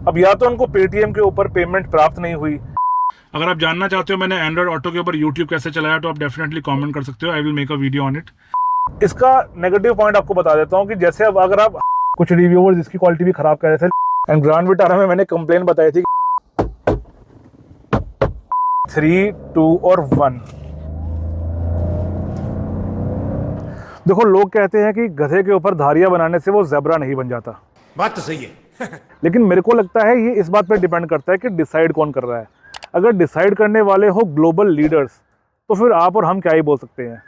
अब या तो उनको पेटीएम के ऊपर पेमेंट प्राप्त नहीं हुई। अगर आप जानना चाहते हो मैंने एंड्रॉइड ऑटो के ऊपर यूट्यूब कैसे चलाया तो आप डेफिनेटली कमेंट कर सकते हो। I will make a video on it. इसका नेगेटिव पॉइंट आपको बता देता हूँ कि जैसे अब अगर आप कुछ रिव्यूअर्स इसकी क्वालिटी भी खराब कर रहे थे एंड ग्रैंड विटारा में मैंने कंप्लेन बताई थी 3, 2 और 1। देखो लोग कहते हैं कि गधे के ऊपर धारियां बनाने से वो ज़ेब्रा नहीं बन जाता। बात तो सही है। लेकिन मेरे को लगता है ये इस बात पर डिपेंड करता है कि डिसाइड कौन कर रहा है। अगर डिसाइड करने वाले हो ग्लोबल लीडर्स तो फिर आप और हम क्या ही बोल सकते हैं।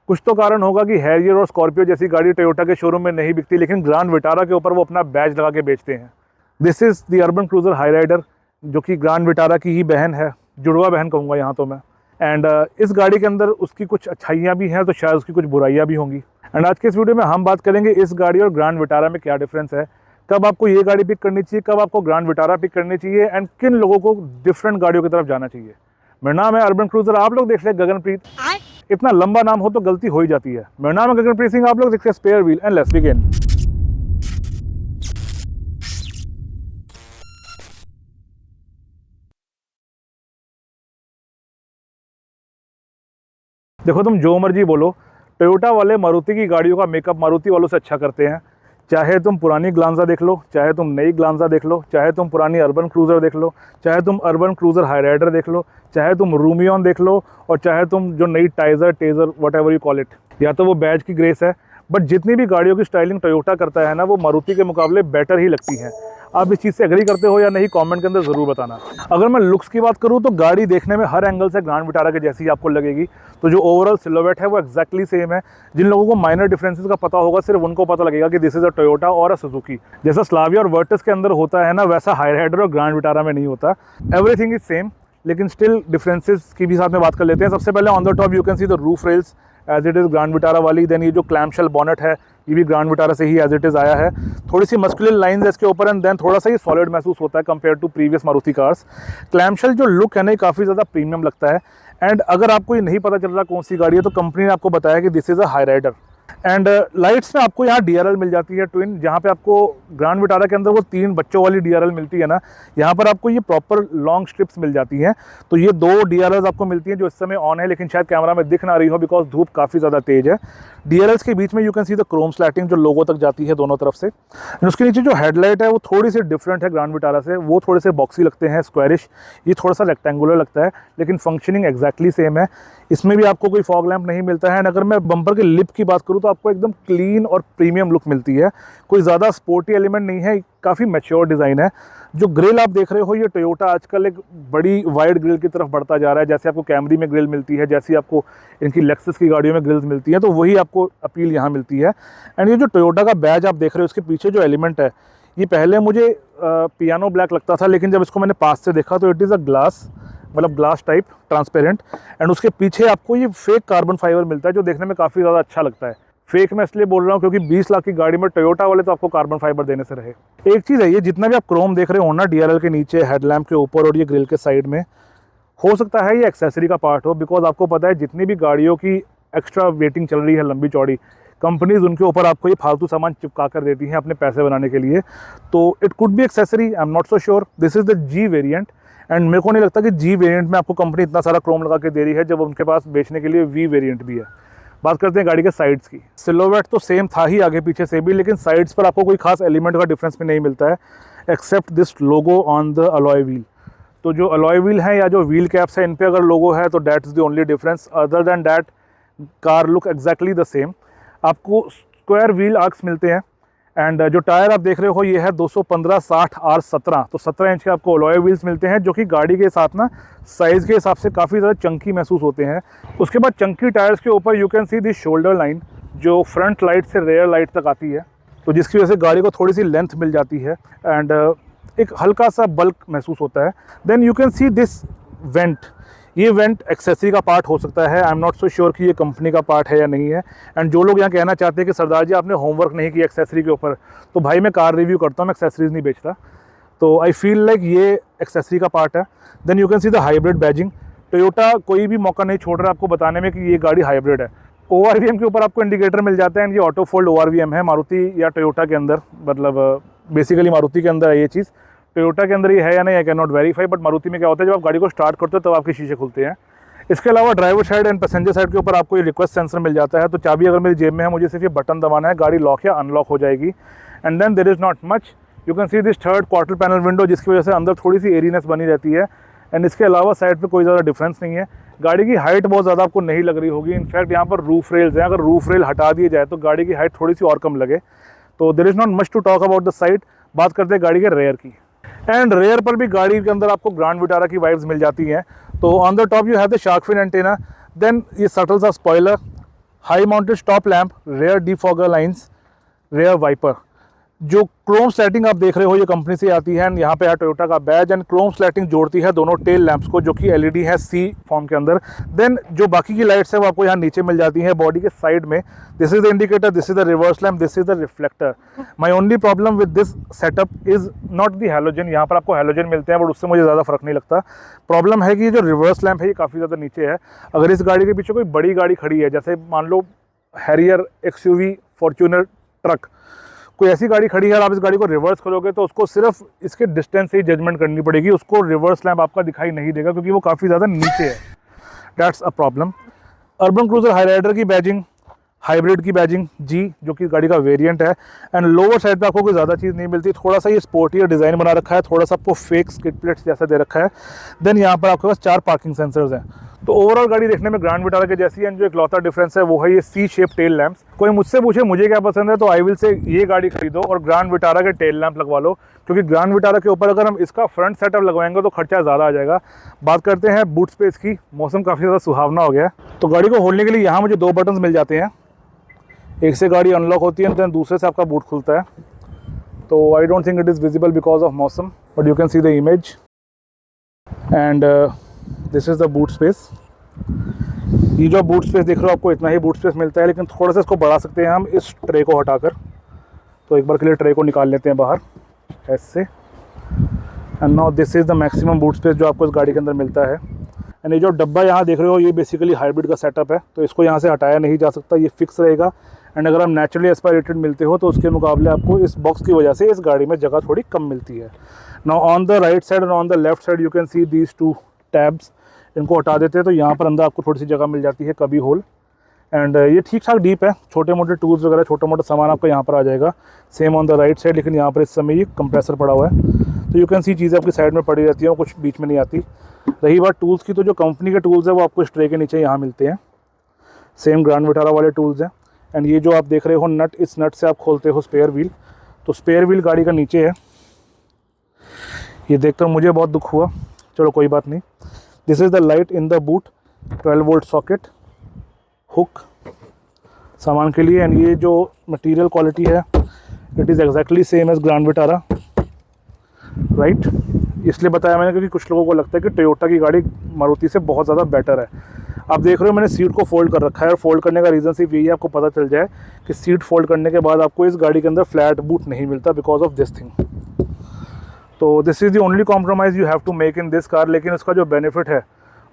कुछ तो कारण होगा कि हैरियर और स्कॉर्पियो जैसी गाड़ी टोयोटा के शोरूम में नहीं बिकती, लेकिन ग्रैंड विटारा के ऊपर वो अपना बैज लगा के बेचते हैं। This is the Urban Cruiser Hyryder, जो कि ग्रैंड विटारा की ही बहन है, जुड़वा बहन कहूँगा यहाँ तो मैं। एंड इस गाड़ी के अंदर उसकी कुछ अच्छाइयाँ भी हैं तो शायद उसकी कुछ बुराइयाँ भी होंगी। एंड आज के इस वीडियो में हम बात करेंगे इस गाड़ी और ग्रैंड विटारा में क्या डिफरेंस है, कब आपको ये गाड़ी पिक करनी चाहिए, कब आपको ग्रैंड विटारा पिक करनी चाहिए एंड किन लोगों को डिफरेंट गाड़ियों की तरफ जाना चाहिए। मेरा नाम है अर्बन क्रूजर, आप लोग देख रहे हैं गगनप्रीत। इतना लंबा नाम हो तो गलती हो ही जाती है। मेरा नाम है गगनप्रीत सिंह, आप लोग देख रहे हैं spare wheel and let's begin. देखो तुम जो मर्जी बोलो, टोयोटा वाले मारुति की गाड़ियों का मेकअप मारुति वालों से अच्छा करते हैं। चाहे तुम पुरानी ग्लांजा देख लो, चाहे तुम नई ग्लांजा देख लो, चाहे तुम पुरानी अर्बन क्रूज़र देख लो, चाहे तुम अर्बन क्रूज़र हाई राइडर देख लो, चाहे तुम रूमियन देख लो, और चाहे तुम जो नई Taisor taser what ever you call it, या तो वो बैज की ग्रेस है। बट जितनी भी गाड़ियों की स्टाइलिंग टोयोटा करता है ना, वो मारुति के मुकाबले बेटर ही लगती है। आप इस चीज़ से एग्री करते हो या नहीं, कमेंट के अंदर ज़रूर बताना। अगर मैं लुक्स की बात करूँ तो गाड़ी देखने में हर एंगल से ग्रैंड विटारा के जैसी आपको लगेगी। तो जो ओवरऑल सिलोवेट है वो एक्जैक्टली सेम है। जिन लोगों को माइनर डिफरेंसेस का पता होगा सिर्फ उनको पता लगेगा कि दिस इज अ टोयोटा और अ सुजुकी। जैसा स्लाविया और वर्टिस के अंदर होता है ना, वैसा हाई राइडर और ग्रैंड विटारा में नहीं होता। एवरीथिंग इज सेम, लेकिन स्टिल डिफरेंसेस की भी साथ में बात कर लेते हैं। सबसे पहले on the top you can see the roof rails as it is Grand Vitara वाली। देन ये जो क्लैम्पशेल बॉनेट है ये भी ग्रैंड विटारा से ही एज इट इज़ आया है। थोड़ी सी मस्कुलर लाइंस है इसके ऊपर एंड देन थोड़ा सा ये सॉलिड महसूस होता है compare to previous Maruti cars. Clamshell जो लुक है ना, काफ़ी ज़्यादा प्रीमियम लगता है। एंड अगर आपको ये नहीं पता चल रहा कौन सी गाड़ी है तो कंपनी ने आपको बताया कि this is a Hyryder. And lights में आपको यहाँ DRL मिल जाती है ट्विन, जहाँ पे आपको ग्रैंड विटारा के अंदर वो 3 बच्चों वाली DRL मिलती है ना, यहाँ पर आपको ये प्रॉपर लॉन्ग स्ट्रिप्स मिल जाती हैं। तो ये 2 DRLs आपको मिलती हैं जो इस समय ऑन है, लेकिन शायद कैमरा में दिख ना रही हो बिकॉज धूप काफ़ी ज़्यादा तेज है। DRLs के बीच में you can see the chrome slatting जो लोगो तक जाती है दोनों तरफ से। उसके नीचे जो हेडलाइट है वो थोड़ी सी डिफरेंट है ग्रैंड विटारा से, वो थोड़े से बॉक्सी लगते हैं, स्क्वायरिश। ये थोड़ा सा रेक्टेंगुलर लगता है, लेकिन फंक्शनिंग एक्जैक्टली सेम है। इसमें भी आपको कोई फॉग लैंप नहीं मिलता है। एंड अगर मैं बम्पर के लिप की बात करूँ तो आपको एकदम क्लीन और प्रीमियम लुक मिलती है। कोई ज़्यादा स्पोर्टी एलिमेंट नहीं है, काफ़ी मैच्योर डिज़ाइन है। जो ग्रिल आप देख रहे हो, ये टोयोटा आजकल एक बड़ी वाइड ग्रिल की तरफ बढ़ता जा रहा है। जैसे आपको कैमरी में ग्रिल मिलती है, जैसी आपको इनकी लेक्सस की गाड़ियों में ग्रिल्स मिलती हैं, तो वही आपको अपील यहाँ मिलती है। एंड ये जो टोयोटा का बैज आप देख रहे हो, इसके पीछे जो एलिमेंट है, ये पहले मुझे पियानो ब्लैक लगता था, लेकिन जब इसको मैंने पास से देखा तो इट इज़ अ ग्लास, मतलब ग्लास टाइप ट्रांसपेरेंट। एंड उसके पीछे आपको ये फेक कार्बन फाइबर मिलता है जो देखने में काफ़ी ज़्यादा अच्छा लगता है। फेक मैं इसलिए बोल रहा हूँ क्योंकि 20 लाख की गाड़ी में टोयोटा वाले तो आपको कार्बन फाइबर देने से रहे। एक चीज़ है, ये जितना भी आप क्रोम देख रहे हो ना DRL के नीचे, हेडलैम्प के ऊपर और ये ग्रिल के साइड में, हो सकता है ये एक्सेसरी का पार्ट हो। बिकॉज आपको पता है जितनी भी गाड़ियों की एक्स्ट्रा वेटिंग चल रही है लंबी चौड़ी, कंपनीज उनके ऊपर आपको ये फालतू सामान चिपका कर देती हैं अपने पैसे बनाने के लिए। तो it could B accessory, I am not so sure. This is the G variant and मेरे को नहीं लगता कि G वेरिएंट में आपको कंपनी इतना सारा क्रोम लगा के दे रही है जब उनके पास बेचने के लिए V वेरिएंट भी है। बात करते हैं गाड़ी के साइड्स की। सिलोवेट तो सेम था ही आगे पीछे से भी, लेकिन साइड्स पर आपको कोई खास एलिमेंट का डिफरेंस भी नहीं मिलता है except this logo on the alloy wheel. तो जो अलॉय व्हील है या जो व्हील कैप्स है, इन पे अगर लोगो है तो that is the only difference. Other than that car look exactly the same. आपको स्क्वायर व्हील आर्क्स मिलते हैं। एंड जो टायर आप देख रहे हो ये है 215/60 R17, तो 17 इंच के आपको अलॉय व्हील्स मिलते हैं, जो कि गाड़ी के साथ ना साइज़ के हिसाब से काफ़ी ज़्यादा चंकी महसूस होते हैं। उसके बाद चंकी टायर्स के ऊपर you can C the shoulder line जो फ्रंट लाइट से रेयर लाइट तक आती है, तो जिसकी वजह से गाड़ी को थोड़ी सी लेंथ मिल जाती है एंड एक हल्का सा बल्क महसूस होता है। Then you can see this vent, ये वेंट एक्सेसरी का पार्ट हो सकता है। I am not so sure कि ये कंपनी का पार्ट है या नहीं है। एंड जो लोग यहाँ कहना चाहते हैं कि सरदार जी आपने होमवर्क नहीं किया एक्सेसरी के ऊपर, तो भाई मैं कार रिव्यू करता हूँ, मैं एक्सेसरीज नहीं बेचता। तो आई फील लाइक ये एक्सेसरी का पार्ट है। Then you can see the hybrid badging. Toyota कोई भी मौका नहीं छोड़ रहा आपको बताने में कि ये गाड़ी हाइब्रिड है। ORVM के ऊपर आपको इंडिकेटर मिल जाता है एंड ये ऑटो फोल्ड ORVM है मारुति या टोयोटा के अंदर, मतलब बेसिकली मारुति के अंदर है ये चीज़। टोयोटा के अंदर ये है या नहीं, I can not verify, but Maruti में क्या होता है जब आप गाड़ी को स्टार्ट करते हो तब आपके शीशे खुलते हैं। इसके अलावा driver side and passenger side के ऊपर आपको ये रिक्वेस्ट सेंसर मिल जाता है, तो चाबी अगर मेरी जेब में है मुझे सिर्फ ये बटन दबाना है, गाड़ी लॉक या अनलॉक हो जाएगी। And then there is not much, you can see this third quarter panel window, जिसकी वजह से अंदर थोड़ी सी एरीनेस बनी रहती है। एंड इसके अलावा साइड पे कोई ज़्यादा डिफरेंस नहीं है। गाड़ी की हाइट बहुत ज़्यादा आपको नहीं लग रही होगी, इनफैक्ट यहाँ पर रूफ रेल्स हैं, अगर रूफ रेल हटा दिए जाए तो गाड़ी की हाइट थोड़ी सी और कम लगे। तो there is not much to talk about the side. बात करते हैं गाड़ी के रेयर की, एंड रेयर पर भी गाड़ी के अंदर आपको ग्रैंड विटारा की वाइब्स मिल जाती हैं। तो on the top you have the shark fin antenna, then ये सटल सा spoiler, high mounted stop lamp, rear defogger lines, rear wiper. जो क्रोम स्लैटिंग आप देख रहे हो ये कंपनी से आती है, एंड यहाँ पे है टोयोटा का बैज, एंड क्रोम स्लैटिंग जोड़ती है दोनों टेल लैंप्स को, जो कि एलईडी है सी फॉर्म के अंदर। देन जो बाकी की लाइट्स है वो आपको यहाँ नीचे मिल जाती है बॉडी के साइड में। This is the indicator, this is the reverse lamp, this is the reflector. My only problem with this setup is not the halogen. यहाँ पर आपको हैलोजन मिलते हैं बट उससे मुझे ज़्यादा फर्क नहीं लगता। प्रॉब्लम है कि ये जो रिवर्स लैम्प है ये काफ़ी ज़्यादा नीचे है। अगर इस गाड़ी के पीछे कोई बड़ी गाड़ी खड़ी है, जैसे मान लो हैरियर, एक्सयूवी, फॉर्च्यूनर, ट्रक, कोई ऐसी गाड़ी खड़ी है और आप इस गाड़ी को रिवर्स करोगे तो उसको सिर्फ इसके डिस्टेंस से ही जजमेंट करनी पड़ेगी, उसको रिवर्स लैम्प आपका दिखाई नहीं देगा क्योंकि वो काफ़ी ज़्यादा नीचे है। That's a problem. Urban cruiser Hyryder की बैजिंग, हाइब्रिड की बैजिंग जी, जो कि गाड़ी का वेरिएंट है, एंड लोअर साइड पे आपको कोई ज़्यादा चीज़ नहीं मिलती। थोड़ा सा ये स्पोर्टियर डिज़ाइन बना रखा है, थोड़ा सा आपको फेक स्किड प्लेट्स जैसा दे रखा है। देन यहाँ पर आपके पास 4 पार्किंग सेंसर्स हैं। तो ओवरऑल गाड़ी देखने में ग्रैंड विटारा के जैसी है, एंड जो इकलौता डिफरेंस है वो है ये सी शेप टेल लैंप्स। कोई मुझसे पूछे मुझे क्या पसंद है तो आई विल से ये गाड़ी खरीदो और ग्रैंड विटारा के टेल लैंप लगवा लो, क्योंकि ग्रैंड विटारा के ऊपर अगर हम इसका फ्रंट सेटअप लगवाएंगे तो खर्चा ज़्यादा आ जाएगा। बात करते हैं बूट स्पेस की। मौसम काफ़ी ज़्यादा सुहावना हो गया है, तो गाड़ी को खोलने के लिए यहाँ मुझे 2 बटन्स मिल जाते हैं। एक से गाड़ी अनलॉक होती है, देन दूसरे से आपका बूट खुलता है। तो I don't think it is visible because of मौसम, but you can see the image, and this is the boot space. ये जो बूट स्पेस देख रहे हो आपको इतना ही बूट स्पेस मिलता है, लेकिन थोड़ा सा इसको बढ़ा सकते हैं हम इस ट्रे को हटाकर। तो एक बार के लिए ट्रे को निकाल लेते हैं बाहर ऐसे, and now this is the maximum boot space जो आपको इस गाड़ी के अंदर मिलता है। एंड ये जो डब्बा यहाँ देख रहे हो ये बेसिकली हाइब्रिड का सेटअप है, तो इसको यहाँ से हटाया नहीं जा सकता, ये फिक्स रहेगा। एंड अगर आप नेचुरली एस्पायरेटेड मिलते हो तो उसके मुकाबले आपको इस बॉक्स की वजह से इस गाड़ी में जगह थोड़ी कम मिलती है। Now on the right side and on the left side you can see these 2 tabs. इनको हटा देते हैं तो यहाँ पर अंदर आपको थोड़ी सी जगह मिल जाती है, कभी होल। एंड ये ठीक ठाक डीप है, छोटे मोटे टूल्स वगैरह, छोटा मोटा सामान आपका यहाँ पर आ जाएगा। Same on the right side, लेकिन यहाँ पर इस समय ये कंप्रेसर पड़ा हुआ है, तो यू कैन सी चीज़ें आपकी साइड में पड़ी रहती हैं, कुछ बीच में नहीं आती। रही बात टूल्स की, तो जो कंपनी के टूल्स है वो आपको इस ट्रे के नीचे यहाँ मिलते हैं। सेम ग्रैंड विटारा वाले टूल्स हैं। एंड ये जो आप देख रहे हो नट, इस नट से आप खोलते हो स्पेयर व्हील, तो स्पेयर व्हील गाड़ी का नीचे है। ये देखकर मुझे बहुत दुख हुआ, चलो कोई बात नहीं। This is the light in the boot, 12 volt socket, hook सामान के लिए। एंड ये जो मटेरियल क्वालिटी है it is exactly same as Grand Vitara, right. इसलिए बताया मैंने क्योंकि कुछ लोगों को लगता है कि टोयोटा की गाड़ी मारुति से बहुत ज़्यादा बेटर है। आप देख रहे हो मैंने सीट को फोल्ड कर रखा है, और फोल्ड करने का रीज़न सिर्फ यही है, आपको पता चल जाए कि सीट फोल्ड करने के बाद आपको इस गाड़ी के अंदर फ्लैट बूट नहीं मिलता बिकॉज ऑफ दिस थिंग। तो this is the only compromise you have to make in this car, लेकिन उसका जो बेनिफिट है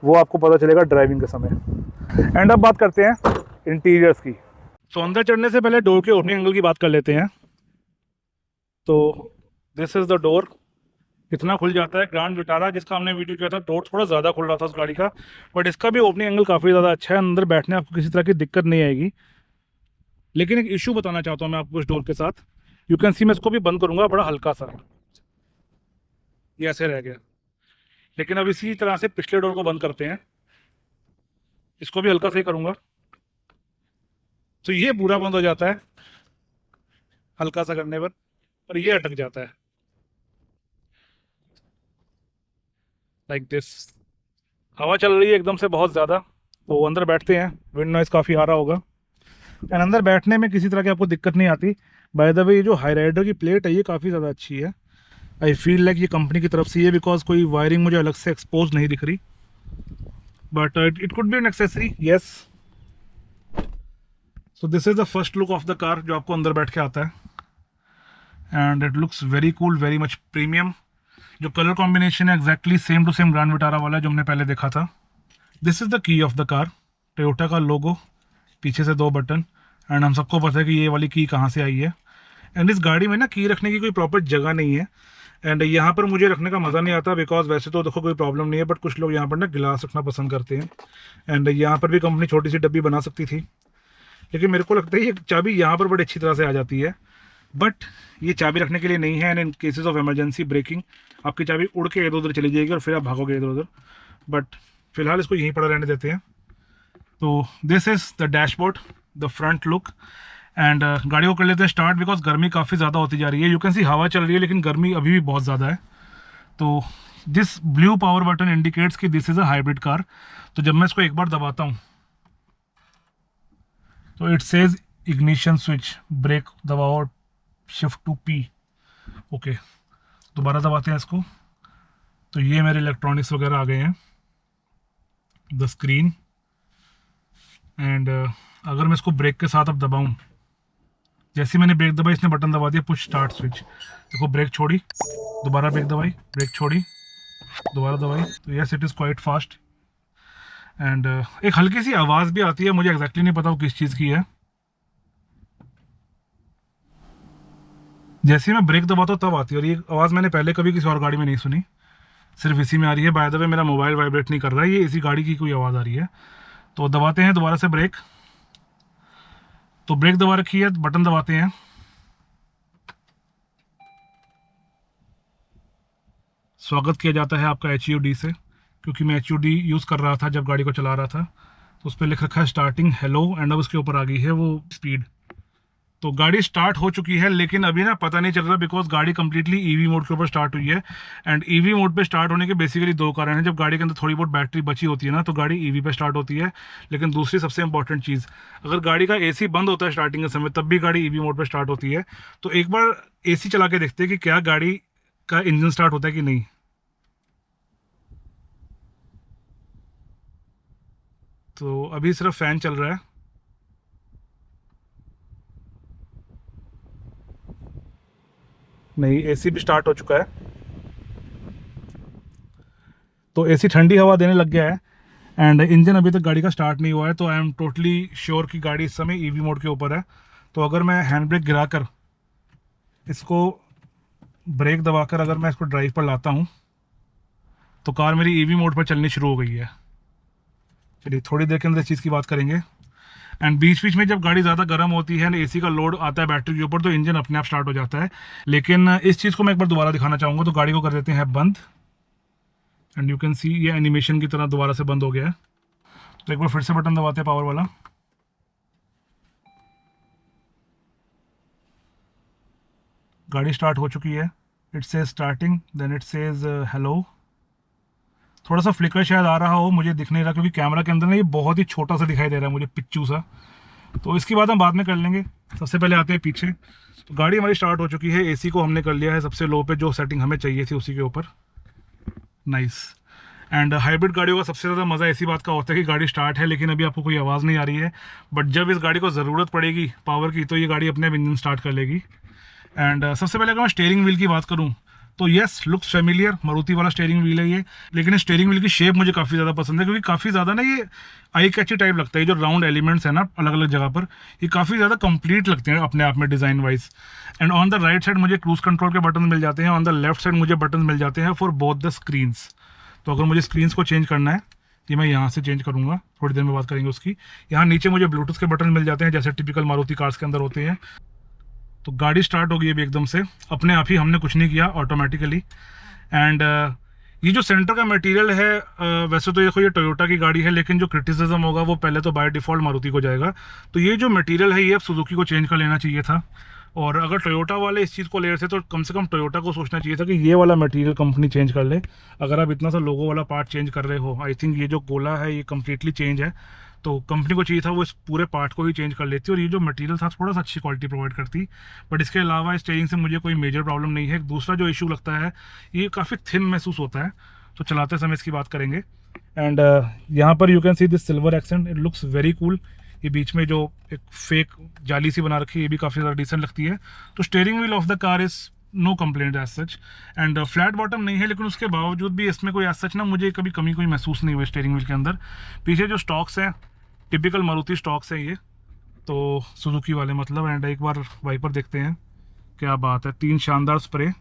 वो आपको पता चलेगा ड्राइविंग के समय। एंड अब बात करते हैं इंटीरियर्स की। तो अंदर चढ़ने से पहले डोर के ओपनिंग एंगल की बात कर लेते हैं। तो दिस इज़ द डोर, कितना खुल जाता है। ग्रैंड विटारा जिसका हमने वीडियो किया था, डोर थोड़ा ज़्यादा खुल रहा था उस गाड़ी का, बट इसका भी ओपनिंग एंगल काफ़ी ज़्यादा अच्छा है। अंदर बैठने आपको किसी तरह की दिक्कत नहीं आएगी। लेकिन एक इशू बताना चाहता हूँ मैं आपको इस डोर के साथ। यू कैन सी, मैं इसको भी बंद करूँगा, बड़ा हल्का सा ये ऐसे रह गया, लेकिन अब इसी तरह से पिछले डोर को बंद करते हैं, इसको भी हल्का से ही करूँगा तो ये पूरा बंद हो जाता है हल्का सा करने पर ये अटक जाता है लाइक दिस। हवा चल रही है एकदम से बहुत ज़्यादा, तो अंदर बैठते हैं, विंड नॉइज़ काफ़ी आ रहा होगा। एंड अंदर बैठने में किसी तरह की आपको दिक्कत नहीं आती। बाय द वे ये जो हाईराइडर की प्लेट है ये काफ़ी ज़्यादा अच्छी है। आई फील लाइक ये कंपनी की तरफ से है, बिकॉज कोई वायरिंग मुझे अलग से एक्सपोज नहीं दिख रही, but it could be an accessory, yes. So this is the first look of the car जो आपको अंदर बैठ के आता है, and it looks very cool, very much premium. जो कलर कॉम्बिनेशन है exactly same to same Grand Vitara वाला जो हमने पहले देखा था। This is the key of the car, Toyota का लोगो, पीछे से 2 बटन, एंड हम सबको पता है कि ये वाली की कहाँ से आई है। एंड इस गाड़ी में ना की रखने की कोई प्रॉपर जगह नहीं है, एंड यहाँ पर मुझे रखने का मज़ा नहीं आता, बिकॉज वैसे तो देखो कोई प्रॉब्लम नहीं है, बट कुछ लोग यहाँ पर ना गिलास रखना पसंद करते हैं। एंड यहाँ पर भी कंपनी छोटी सी डब्बी बना सकती थी, लेकिन मेरे को लगता है ये चाबी यहाँ पर बड़ी अच्छी तरह से आ जाती है, बट ये चाबी रखने के लिए नहीं है। And in cases of emergency breaking आपकी चाबी उड़ के इधर उधर चली जाएगी और फिर आप भागोगे इधर उधर, बट फिलहाल इसको यहीं पड़ा रहने देते हैं। तो this is the dashboard, the front look. And गाड़ी को कर लेते हैं स्टार्ट, बिकॉज गर्मी काफ़ी ज़्यादा होती जा रही है। यू कैन सी हवा चल रही है, लेकिन गर्मी अभी भी बहुत ज़्यादा है। तो this blue power button indicates कि this is a hybrid car. तो जब मैं इसको एक बार दबाता हूँ तो it says ignition switch, brake दबाओ, शिफ्ट टू पी। ओके, दोबारा दबाते हैं इसको, तो ये मेरे इलेक्ट्रॉनिक्स वगैरह आ गए हैं, द स्क्रीन। एंड अगर मैं इसको ब्रेक के साथ अब दबाऊं, जैसे मैंने ब्रेक दबाई इसने बटन दबा दिया पुश स्टार्ट स्विच। देखो ब्रेक छोड़ी, दोबारा ब्रेक दबाई, ब्रेक छोड़ी, दोबारा दबाई। तो yes, it is quite fast. And एक हल्की सी आवाज़ भी आती है, मुझे एग्जैक्टली नहीं पता वो किस चीज़ की है। जैसे ही मैं ब्रेक दबाता हूँ तब आती है, और ये आवाज़ मैंने पहले कभी किसी और गाड़ी में नहीं सुनी, सिर्फ इसी में आ रही है। बाय द वे मेरा मोबाइल वाइब्रेट नहीं कर रहा है, ये इसी गाड़ी की कोई आवाज़ आ रही है। तो दबाते हैं दोबारा से ब्रेक, तो ब्रेक दबा रखी है, बटन दबाते हैं, स्वागत किया जाता है आपका HUD से, क्योंकि मैं HUD यूज़ कर रहा था जब गाड़ी को चला रहा था। तो उस पर लिख रखा है स्टार्टिंग हेलो, एंड अब उसके ऊपर आ गई है वो स्पीड। तो गाड़ी स्टार्ट हो चुकी है, लेकिन अभी ना पता नहीं चल रहा, बिकॉज गाड़ी कंप्लीटली ईवी मोड के ऊपर स्टार्ट हुई है। एंड ईवी मोड पे स्टार्ट होने के बेसिकली दो कारण हैं। जब गाड़ी के अंदर थोड़ी बहुत बैटरी बची होती है ना, तो गाड़ी ईवी पे स्टार्ट होती है। लेकिन दूसरी सबसे इंपॉर्टेंट चीज़, अगर गाड़ी का AC बंद होता है स्टार्टिंग के समय, तब भी गाड़ी ईवी मोड पर स्टार्ट होती है। तो एक बार AC चला के देखते हैं कि क्या गाड़ी का इंजन स्टार्ट होता है कि नहीं। तो अभी सिर्फ फ़ैन चल रहा है। नहीं, AC भी स्टार्ट हो चुका है, तो AC ठंडी हवा देने लग गया है। एंड इंजन अभी तक गाड़ी का स्टार्ट नहीं हुआ है, तो आई एम टोटली श्योर कि गाड़ी इस समय ईवी मोड के ऊपर है। तो अगर मैं हैंड ब्रेक गिराकर इसको ब्रेक दबाकर अगर मैं इसको ड्राइव पर लाता हूँ, तो कार मेरी ईवी मोड पर चलनी शुरू हो गई है। चलिए थोड़ी देर के अंदर इस चीज़ की बात करेंगे। एंड बीच बीच में जब गाड़ी ज़्यादा गर्म होती है, AC का लोड आता है बैटरी के ऊपर, तो इंजन अपने आप स्टार्ट हो जाता है। लेकिन इस चीज़ को मैं एक बार दोबारा दिखाना चाहूँगा। तो गाड़ी को कर देते हैं बंद, एंड यू कैन सी ये एनिमेशन की तरह दोबारा से बंद हो गया है। तो एक बार फिर से बटन दबाते हैं पावर वाला, गाड़ी स्टार्ट हो चुकी है। It says starting, then it says hello. थोड़ा सा फ्लिकर शायद आ रहा हो, मुझे दिख नहीं रहा, क्योंकि कैमरा के अंदर ना ये बहुत ही छोटा सा दिखाई दे रहा है मुझे, पिच्चू सा। तो इसकी बात हम बाद में कर लेंगे, सबसे पहले आते हैं पीछे। तो गाड़ी हमारी स्टार्ट हो चुकी है, AC को हमने कर लिया है सबसे लो पे, जो सेटिंग हमें चाहिए थी उसी के ऊपर। नाइस। एंड हाइब्रिड गाड़ियों का सबसे ज़्यादा मज़ा इसी बात का होता है कि गाड़ी स्टार्ट है, लेकिन अभी आपको कोई आवाज़ नहीं आ रही है। बट जब इस गाड़ी को ज़रूरत पड़ेगी पावर की, तो ये गाड़ी अपने आप इंजन स्टार्ट कर लेगी। एंड सबसे पहले अगर मैं स्टीयरिंग व्हील की बात करूँ, तो यस, लुक्स फेमिलियर, मारुति वाला स्टीयरिंग व्हील है ये। लेकिन स्टीयरिंग व्हील की शेप मुझे काफ़ी ज़्यादा पसंद है, क्योंकि काफ़ी ज़्यादा ना ये आई कैची टाइप लगता है। जो राउंड एलिमेंट्स है ना अलग अलग जगह पर, ये काफ़ी ज़्यादा कंप्लीट लगते हैं अपने आप में design wise. And on the right side मुझे क्रूज कंट्रोल के बटन मिल जाते हैं, ऑन द लेफ्ट साइड मुझे बटन मिल जाते हैं फॉर बोथ द स्क्रीन्स। तो अगर मुझे स्क्रीन्स को चेंज करना है, ये मैं यहाँ से चेंज करूँगा, थोड़ी देर में बात करेंगे उसकी। यहाँ नीचे मुझे ब्लूटूथ के बटन मिल जाते हैं, जैसे टिपिकल मारुति कार्स के अंदर होते हैं। तो गाड़ी स्टार्ट हो गई अभी एकदम से, अपने आप ही, हमने कुछ नहीं किया, ऑटोमेटिकली। एंड ये जो सेंटर का मटेरियल है, वैसे तो देखो ये टोयोटा की गाड़ी है, लेकिन जो क्रिटिसिज्म होगा वो पहले तो बाय डिफ़ॉल्ट मारुति को जाएगा। तो ये जो मटेरियल है, ये अब सुजुकी को चेंज कर लेना चाहिए था। और अगर टोयोटा वाले इस चीज़ को ले रहे थे, तो कम से कम टोयोटा को सोचना चाहिए था कि ये वाला मटेरियल कंपनी चेंज कर ले। अगर आप इतना सा लोगो वाला पार्ट चेंज कर रहे हो, आई थिंक ये जो गोला है ये कम्प्लीटली चेंज है, तो कंपनी को चाहिए था वो इस पूरे पार्ट को ही चेंज कर लेती, और ये जो मटेरियल था थोड़ा सा अच्छी क्वालिटी प्रोवाइड करती। बट इसके अलावा स्टीयरिंग से मुझे कोई मेजर प्रॉब्लम नहीं है। दूसरा जो इशू लगता है, ये काफ़ी थिन महसूस होता है, तो चलाते समय इसकी बात करेंगे। एंड यहाँ पर you can see this silver accent, it looks very cool. ये बीच में जो एक फेक जाली सी बना रखी है, ये भी काफ़ी ज़्यादा डिसेंट लगती है। तो steering wheel of the car is no complaint as such. And flat bottom नहीं है, लेकिन उसके बावजूद भी इसमें कोई एज सच ना मुझे कभी कमी कोई महसूस नहीं हुई स्टीयरिंग व्हील के अंदर। पीछे जो स्टॉक्स हैं, टिपिकल मारुति स्टॉक्स हैं ये, तो सुजुकी वाले मतलब। एंड एक बार वाइपर देखते हैं, क्या बात है, 3 शानदार स्प्रे।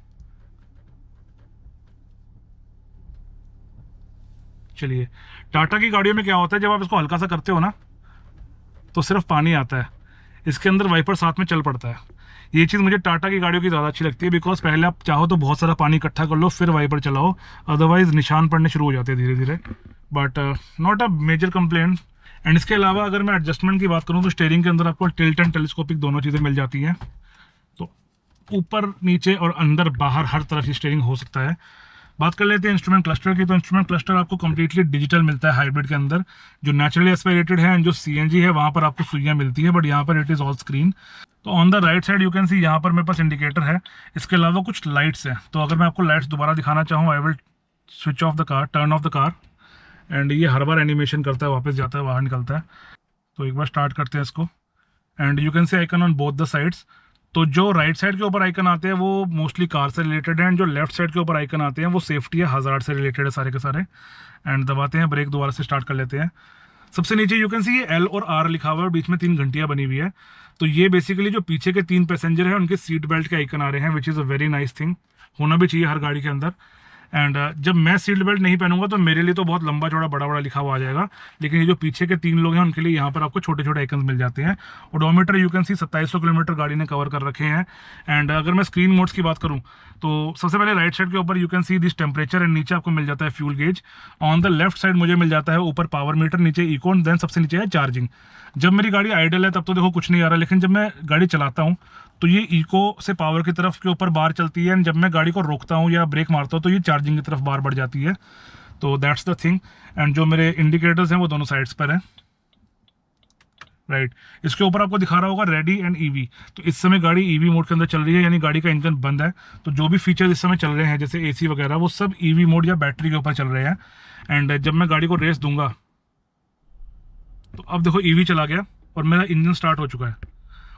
चलिए, टाटा की गाड़ियों में क्या होता है, जब आप इसको हल्का सा करते हो ना तो सिर्फ पानी आता है, इसके अंदर वाइपर साथ में चल पड़ता है। ये चीज़ मुझे टाटा की गाड़ियों की ज़्यादा अच्छी लगती है, बिकॉज पहले आप चाहो तो बहुत सारा पानी इकट्ठा कर लो फिर वाइपर चलाओ, अदरवाइज निशान पड़ने शुरू हो जाते हैं धीरे धीरे। But not a major complaint. And इसके अलावा अगर मैं एडजस्टमेंट की बात करूँ तो स्टीयरिंग के अंदर आपको टिल्ट एंड टेलीस्कोपिक दोनों चीज़ें मिल जाती हैं, तो ऊपर नीचे और अंदर बाहर हर तरफ की स्टीयरिंग हो सकता है। बात कर लेते हैं इंस्ट्रूमेंट क्लस्टर की, तो इंस्ट्रूमेंट क्लस्टर आपको कंप्लीटली डिजिटल मिलता है हाइब्रिड के अंदर। जो नेचुरली एस्पिरेटेड है एंड जो सीएनजी है वहाँ पर आपको सुइयाँ मिलती है, बट यहाँ पर इट इज़ ऑल स्क्रीन। तो on the right side you can सी यहाँ पर मेरे पास इंडिकेटर है, इसके अलावा कुछ लाइट्स हैं। तो अगर मैं आपको लाइट्स दोबारा दिखाना चाहूँ, I will switch off the car, turn off the car, and ये हर बार एनिमेशन करता है, वापस जाता है, बाहर निकलता है। तो एक बार स्टार्ट करते हैं इसको, and you can C icon on both the sides. तो जो राइट साइड के ऊपर आइकन आते हैं वो मोस्टली कार से रिलेटेड है, एंड जो लेफ्ट साइड के ऊपर आइकन आते हैं वो सेफ्टी या हज़ार्ड से रिलेटेड है सारे के सारे। एंड दबाते हैं ब्रेक, दोबारा से स्टार्ट कर लेते हैं। सबसे नीचे यू कैन सी ये एल और आर लिखा हुआ है, बीच में 3 घंटियाँ बनी हुई है। तो ये बेसिकली जो पीछे के 3 पैसेंजर हैं उनके सीट बेल्ट के आइकन आ रहे हैं, which is a very nice thing, होना भी चाहिए हर गाड़ी के अंदर। एंड जब मैं सीट बेल्ट नहीं पहनूंगा तो मेरे लिए तो बहुत लंबा चौड़ा बड़ा बड़ा लिखा हुआ आ जाएगा, लेकिन ये जो पीछे के 3 लोग हैं उनके लिए यहाँ पर आपको छोटे छोटे आइकन्स मिल जाते हैं। Odometer you can C 2700 kilometre गाड़ी ने कवर कर रखे हैं। एंड अगर मैं स्क्रीन मोड्स की बात करूँ तो सबसे पहले राइट साइड के ऊपर you can see this temperature, and नीचे आपको मिल जाता है fuel gauge. On the left side मुझे मिल जाता है ऊपर पावर मीटर, नीचे इको, देन सबसे नीचे है चार्जिंग। जब मेरी गाड़ी आइडल है तब तो देखो कुछ नहीं आ रहा, लेकिन जब मैं गाड़ी चलाता हूँ तो ये इको से पावर की तरफ के ऊपर बार चलती है, एंड जब मैं गाड़ी को रोकता हूँ या ब्रेक मारता हूँ तो ये चार्जिंग की तरफ बार बढ़ जाती है। तो दैट्स द थिंग। एंड जो मेरे इंडिकेटर्स हैं वो दोनों साइड्स पर हैं, राइट। इसके ऊपर आपको दिखा रहा होगा रेडी एंड ईवी। तो इस समय गाड़ी ईवी मोड के अंदर चल रही है, यानी गाड़ी का इंजन बंद है। तो जो भी फीचर्स इस समय चल रहे हैं जैसे एसी वगैरह वो सब ईवी मोड या बैटरी के ऊपर चल रहे हैं। एंड जब मैं गाड़ी को रेस दूंगा तो अब देखो ईवी चला गया और मेरा इंजन स्टार्ट हो चुका है।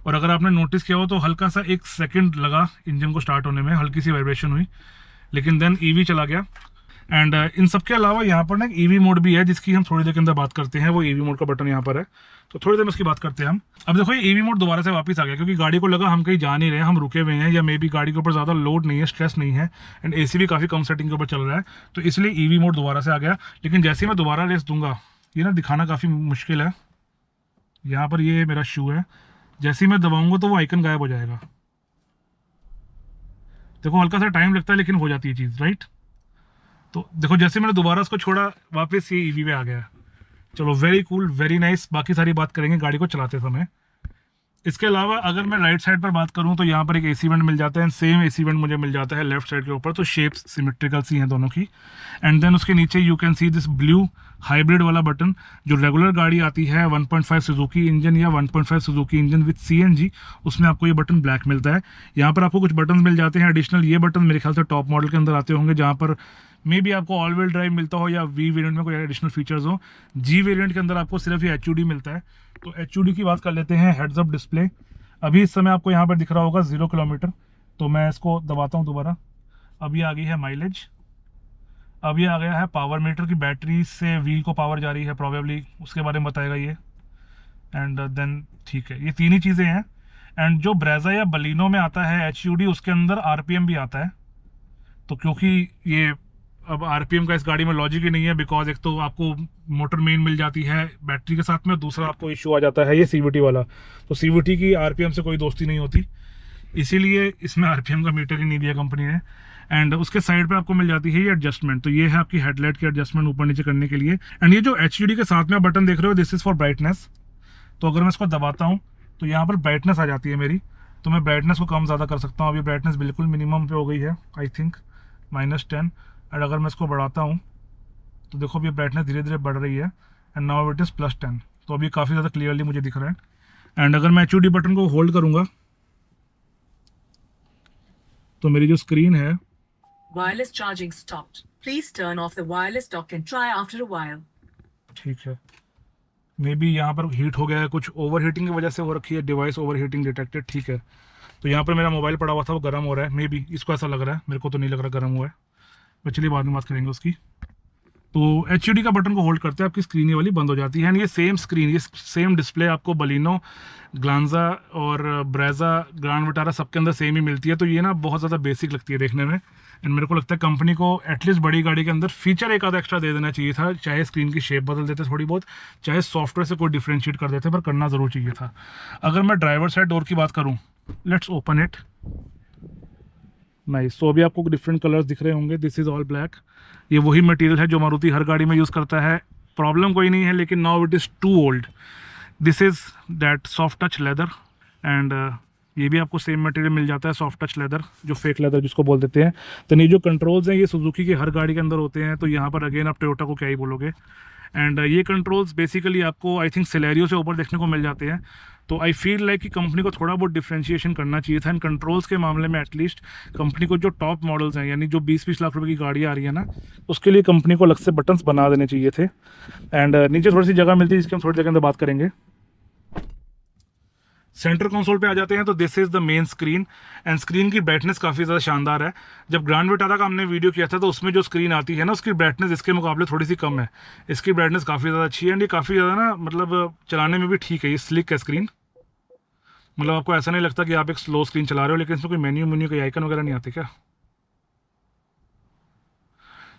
और अगर आपने नोटिस किया हो तो हल्का सा 1 सेकंड लगा इंजन को स्टार्ट होने में, हल्की सी वाइब्रेशन हुई, लेकिन देन ईवी चला गया। एंड इन सब के अलावा यहाँ पर ना एक ईवी मोड भी है जिसकी हम थोड़ी देर के अंदर बात करते हैं। वो ईवी मोड का बटन यहाँ पर है, तो थोड़ी देर में उसकी बात करते हैं हम। अब देखो ये ईवी मोड दोबारा से वापस आ गया, क्योंकि गाड़ी को लगा हम कहीं जा नहीं रहे हैं, हम रुके हुए हैं, या मे बी गाड़ी के ऊपर ज़्यादा लोड नहीं है, स्ट्रेस नहीं है, एंड एसी भी काफ़ी कम सेटिंग के ऊपर चल रहा है, तो इसलिए ईवी मोड दोबारा से आ गया। लेकिन जैसे ही मैं दोबारा रेस दूंगा, ये ना दिखाना काफ़ी मुश्किल है, यहाँ पर ये मेरा शू है, जैसे ही मैं दबाऊंगा तो वो आइकन गायब हो जाएगा। देखो हल्का सा टाइम लगता है लेकिन हो जाती है चीज़, राइट। तो देखो जैसे मैंने दोबारा उसको छोड़ा वापस ये ईवी पे आ गया। चलो वेरी कूल, वेरी नाइस। बाकी सारी बात करेंगे गाड़ी को चलाते समय। इसके अलावा अगर मैं राइट साइड पर बात करूं तो यहाँ पर एक एसी वेंट मिल जाता है, सेम एसी वेंट मुझे मिल जाता है लेफ्ट साइड के ऊपर। तो शेप्स सिमेट्रिकल सी हैं दोनों की। एंड देन उसके नीचे you can see this blue hybrid वाला बटन। जो रेगुलर गाड़ी आती है 1.5 सुजुकी इंजन या 1.5 सुजुकी इंजन विद सीएनजी, उसमें आपको ये बटन ब्लैक मिलता है। यहाँ पर आपको कुछ बटन मिल जाते हैं एडिशनल। ये बटन मेरे ख्याल से टॉप मॉडल के अंदर आते होंगे, जहाँ पर मे बी आपको ऑल व्हील ड्राइव मिलता हो या वी वेरिएंट में कोई एडिशनल फीचर्स हो। जी वेरिएंट के अंदर आपको सिर्फ ये HUD मिलता है। तो HUD की बात कर लेते हैं, हेड्स अप डिस्प्ले। अभी इस समय आपको यहाँ पर दिख रहा होगा 0 किलोमीटर। तो मैं इसको दबाता हूँ दोबारा, अब ये आ गई है माइलेज। अब ये आ गया है पावर मीटर की बैटरी से व्हील को पावर जा रही है प्रॉबेबली, उसके बारे में बताएगा ये। एंड देन ठीक है, ये 3 ही चीज़ें हैं। एंड जो ब्रेजा या बलिनो में आता है HUD, उसके अंदर RPM भी आता है। तो क्योंकि ये अब RPM का इस गाड़ी में लॉजिक ही नहीं है, बिकॉज एक तो आपको मोटर मेन मिल जाती है बैटरी के साथ में, दूसरा आपको इशू आ जाता है ये CVT वाला। तो CVT की RPM से कोई दोस्ती नहीं होती, इसीलिए इसमें RPM का मीटर ही नहीं दिया कंपनी ने। एंड उसके साइड पे आपको मिल जाती है ये एडजस्टमेंट। तो ये है आपकी हेडलाइट की एडजस्टमेंट ऊपर नीचे करने के लिए। एंड ये जो HUD के साथ में बटन देख रहे हो, दिस इज़ फॉर ब्राइटनेस। तो अगर मैं इसको दबाता हूँ तो यहाँ पर ब्राइटनेस आ जाती है मेरी, तो मैं ब्राइटनेस को कम ज़्यादा कर सकता हूँ। अभी ब्राइटनेस बिल्कुल मिनिमम पे हो गई है, आई थिंक -10। एंड अगर मैं इसको बढ़ाता हूँ तो देखो अभी ब्राइटनेस धीरे धीरे बढ़ रही है, एंड नाउ इट इज़ +10। तो अभी काफ़ी ज़्यादा क्लियरली मुझे दिख रहा है। एंड अगर मैं HUD बटन को होल्ड करूँगा तो मेरी जो स्क्रीन है, Wireless charging stopped. Please turn off the wireless dock and try after a while. ठीक है, मे बी यहाँ पर हीट हो गया है, कुछ ओवर हीटिंग की वजह से हो रखी है, डिवाइस ओवर हीटिंग डिटेक्टेड। ठीक है, तो यहाँ पर मेरा मोबाइल पड़ा हुआ था, वो गर्म हो रहा है, मे बी इसको ऐसा लग रहा है, मेरे को तो नहीं लग रहा गर्म हुआ है, तो चलिए बाद में बात करेंगे उसकी। तो HUD का बटन को होल्ड करते हैं आपकी स्क्रीन ये वाली बंद हो जाती है। एंड ये सेम स्क्रीन, ये सेम डिस्प्ले आपको बलिनो, ग्लांजा और ब्रेजा, ग्रैंड विटारा सबके अंदर सेम ही मिलती है। तो ये ना बहुत ज़्यादा बेसिक लगती है देखने में। एंड मेरे को लगता है कंपनी को एटलीस्ट बड़ी गाड़ी के अंदर फीचर एक आधा एक्स्ट्रा दे देना चाहिए था, चाहे स्क्रीन की शेप बदल देते थोड़ी बहुत, चाहे सॉफ्टवेयर से कोई डिफ्रेंशिएट कर देते, पर करना ज़रूर चाहिए था। अगर मैं ड्राइवर साइड डोर की बात करूँ, लेट्स ओपन इट। नाइस। तो अभी आपको डिफरेंट कलर्स दिख रहे होंगे, दिस इज़ ऑल ब्लैक। ये वही मटेरियल है जो मारुति हर गाड़ी में यूज़ करता है, प्रॉब्लम कोई नहीं है, लेकिन now it is too old. This is that soft touch leather. And ये भी आपको सेम मटेरियल मिल जाता है, सॉफ्ट टच लेदर, जो फेक लेदर जिसको बोल देते हैं। तो ये जो कंट्रोल्स हैं ये सुजुकी के हर गाड़ी के अंदर होते हैं, तो यहाँ पर अगेन आप टोयोटा को क्या ही बोलोगे। एंड ये कंट्रोल्स बेसिकली आपको आई थिंक सिलेरियो से ऊपर देखने को मिल जाते हैं। तो आई फील लाइक कि कंपनी को थोड़ा बहुत डिफ्रेंशिएशन करना चाहिए था इन कंट्रोल्स के मामले में। एटलीस्ट कंपनी को जो टॉप मॉडल्स हैं, यानी जो 20-20 लाख रुपए की गाड़ी आ रही है ना, उसके लिए कंपनी को अलग से बटन्स बना देने चाहिए थे। एंड नीचे थोड़ी सी जगह मिलती है जिसकी हम थोड़ी देर के अंदर बात करेंगे। सेंटर कंसोल पे आ जाते हैं तो this is the main screen. And screen की ब्राइटनेस काफ़ी ज़्यादा शानदार है। जब ग्रैंड विटारा का हमने वीडियो किया था तो उसमें जो स्क्रीन आती है ना, उसकी ब्राइटनेस इसके मुकाबले थोड़ी सी कम है। इसकी ब्राइटनेस काफ़ी ज़्यादा अच्छी है। एंड ये काफ़ी ज़्यादा ना, मतलब चलाने में भी ठीक है, ये स्लिक है स्क्रीन। मतलब आपको ऐसा नहीं लगता कि आप एक स्लो स्क्रीन चला रहे हो। लेकिन इसमें कोई मेन्यू कोई आइकन वगैरह नहीं आते क्या?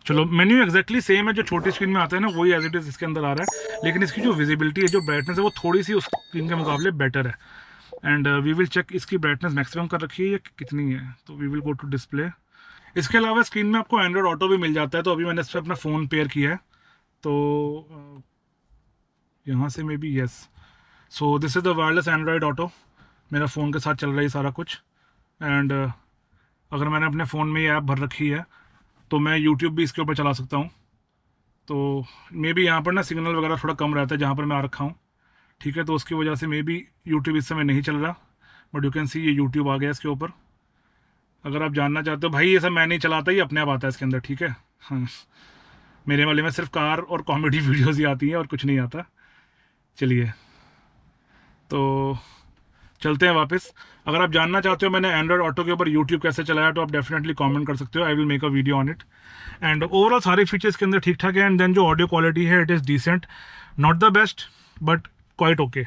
चलो, मेन्यू एक्जैक्टली सेम है जो छोटी स्क्रीन में आता है ना, वही एज इट इज़ इसके अंदर आ रहा है। लेकिन इसकी जो विजिबिलिटी है, जो ब्राइटनेस है, वो थोड़ी सी उस स्क्रीन के मुकाबले बेटर है। एंड वी विल चेक इसकी ब्राइटनेस मैक्सिमम कर रखी है या कितनी है। तो we will go to display. इसके अलावा स्क्रीन में आपको एंड्रॉयड ऑटो भी मिल जाता है। तो अभी मैंने इस पर अपना फ़ोन पेयर किया है, तो यहाँ से may be yes. So this is the wireless Android auto. मेरा फ़ोन के साथ चल रहा है सारा कुछ। एंड अगर मैंने अपने फ़ोन में ये ऐप भर रखी है तो मैं यूट्यूब भी इसके ऊपर चला सकता हूँ। तो मे बी यहाँ पर ना सिग्नल वगैरह थोड़ा कम रहता है जहाँ पर मैं आ रखा हूँ, ठीक है। तो उसकी वजह से मे बी यूट्यूब इस समय नहीं चल रहा, बट यू कैन सी ये यूट्यूब आ गया इसके ऊपर। अगर आप जानना चाहते हो, भाई ये सब मैं नहीं चलाता, ही अपने आप आता है इसके अंदर, ठीक है। हाँ, मेरे वाले में सिर्फ कार और कॉमेडी वीडियोज़ ही आती हैं और कुछ नहीं आता। चलिए, तो चलते हैं वापस। अगर आप जानना चाहते हो मैंने एंड्रॉयड ऑटो के ऊपर यूट्यूब कैसे चलाया, तो आप डेफिनेटली कमेंट कर सकते हो। I will make a video on it. And overall सारे फीचर्स के अंदर ठीक ठाक है। एंड देन जो ऑडियो क्वालिटी है, it is decent, not the best but quite okay.